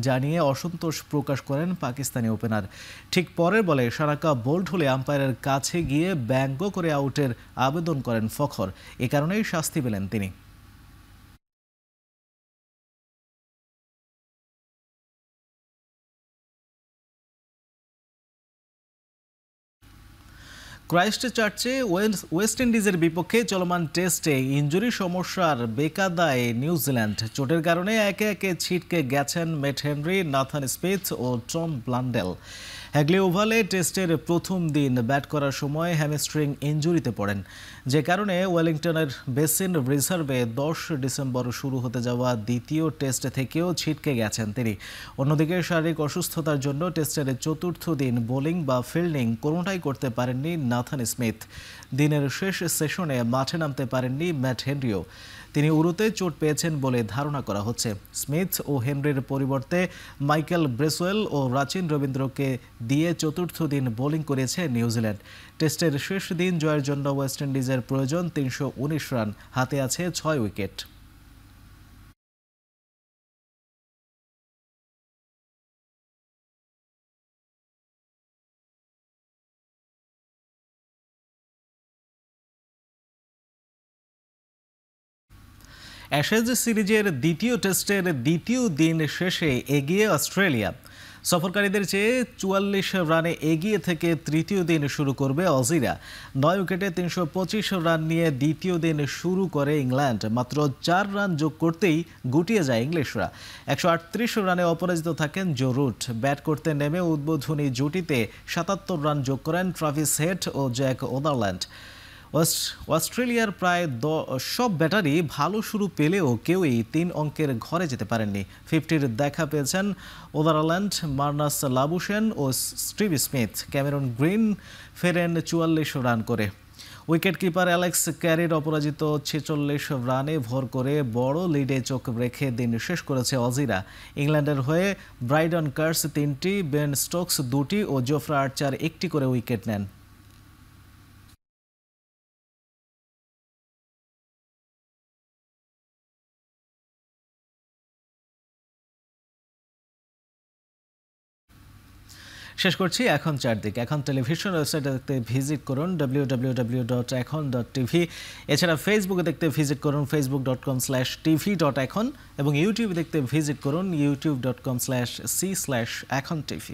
জানিয়ে অসন্তোষ প্রকাশ করেন পাকিস্তানি ওপেনার। ঠিক পরের বলে সানাকা বোল্ড হলে আম্পায়ারের কাছে গিয়ে ব্যঙ্গ করে আউটের আবেদন করেন ফখর। এ কারণেই শাস্তি পেলেন তিনি। ক্রাইস্টচার্চে ওয়েস্ট ইন্ডিজের বিপক্ষে চলমান টেস্টে ইনজুরি সমস্যার বেকায়দায় নিউজিল্যান্ড। চোটের কারণে একে একে ছিটকে গেছেন ম্যাট হেনরি, নাথান স্মিথ ও টম ব্লান্ডেল। হ্যাগলি ওভালে টেস্টের প্রথম দিন ব্যাট করার সময় হ্যামস্ট্রিং ইনজুরিতে পড়েন, যে কারণে ওয়েলিংটনের বেসিন রিজার্ভে 10 ডিসেম্বর শুরু হতে যাওয়া দ্বিতীয় টেস্ট থেকেও ছিটকে গেছেন তিনি। অন্যদিকে শারীরিক অসুস্থতার জন্য টেস্টের চতুর্থ দিন বোলিং বা ফিল্ডিং কোনোটাই করতে পারেননি নাথান স্মিথ। দিনের শেষ সেশনে মাঠে নামতে পারেননি ম্যাট হেনরিও। তিনি উরুতে চোট পেয়েছেন বলে ধারণা করা হচ্ছে। স্মিথ ও হেনরির পরিবর্তে মাইকেল ব্রেসওয়েল ও রাচিন রবীন্দ্রকে দিয়ে চতুর্থ দিন বোলিং করেছে নিউজিল্যান্ড। টেস্টের শেষ দিন জয়ের জন্য ওয়েস্ট ইন্ডিজের প্রয়োজন 319 রান, হাতে আছে 6 উইকেট। অ্যাশেজ সিরিজের দ্বিতীয় টেস্টের দ্বিতীয় দিন শেষে এগিয়ে অস্ট্রেলিয়া। সফরকারীদের চেয়ে 44 রানে এগিয়ে থেকে তৃতীয় দিন শুরু করবে অজিরা। 9 উইকেটে 325 রান নিয়ে দ্বিতীয় দিন শুরু করে ইংল্যান্ড। মাত্র 4 রান যোগ করতেই গুটিয়ে যায় ইংলিশরা। 138 রানে অপরাজিত থাকেন জো রুট। ব্যাট করতে নেমে উদ্বোধনী জুটিতে 77 রান যোগ করেন ট্রাভিস হেড ও জ্যাক ওদারল্যান্ড। অস্ট্রেলিয়ার প্রায় সব ব্যাটারই ভালো শুরু পেলেও কেউই 3 অঙ্কের ঘরে যেতে পারেননি। 50-র দেখা পেয়েছেন ওদারল্যান্ড, মার্নাস লাবুশেন ও স্টিভ স্মিথ। ক্যামেরন গ্রিন ফেরেন 44 রান করে। উইকেট কিপার অ্যালেক্স ক্যারির অপরাজিত 46 রানে ভর করে বড় লিডে চোখ রেখে দিন শেষ করেছে অজিরা। ইংল্যান্ডের হয়ে ব্রাইডন কার্স 3টি, বেন স্টোকস 2টি ও জোফ্রা আর্চার 1টি করে উইকেট নেন। শেষ করছি এখন চারদিক। এখন টেলিভিশন ওয়েবসাইটে দেখতে ভিজিট করুন www.ekhon.tv। এছাড়া ফেসবুকে দেখতে ভিজিট করুন facebook.com/tv.ekhon এবং ইউটিউবে দেখতে ভিজিট করুন youtube.com/c/ekhon tv।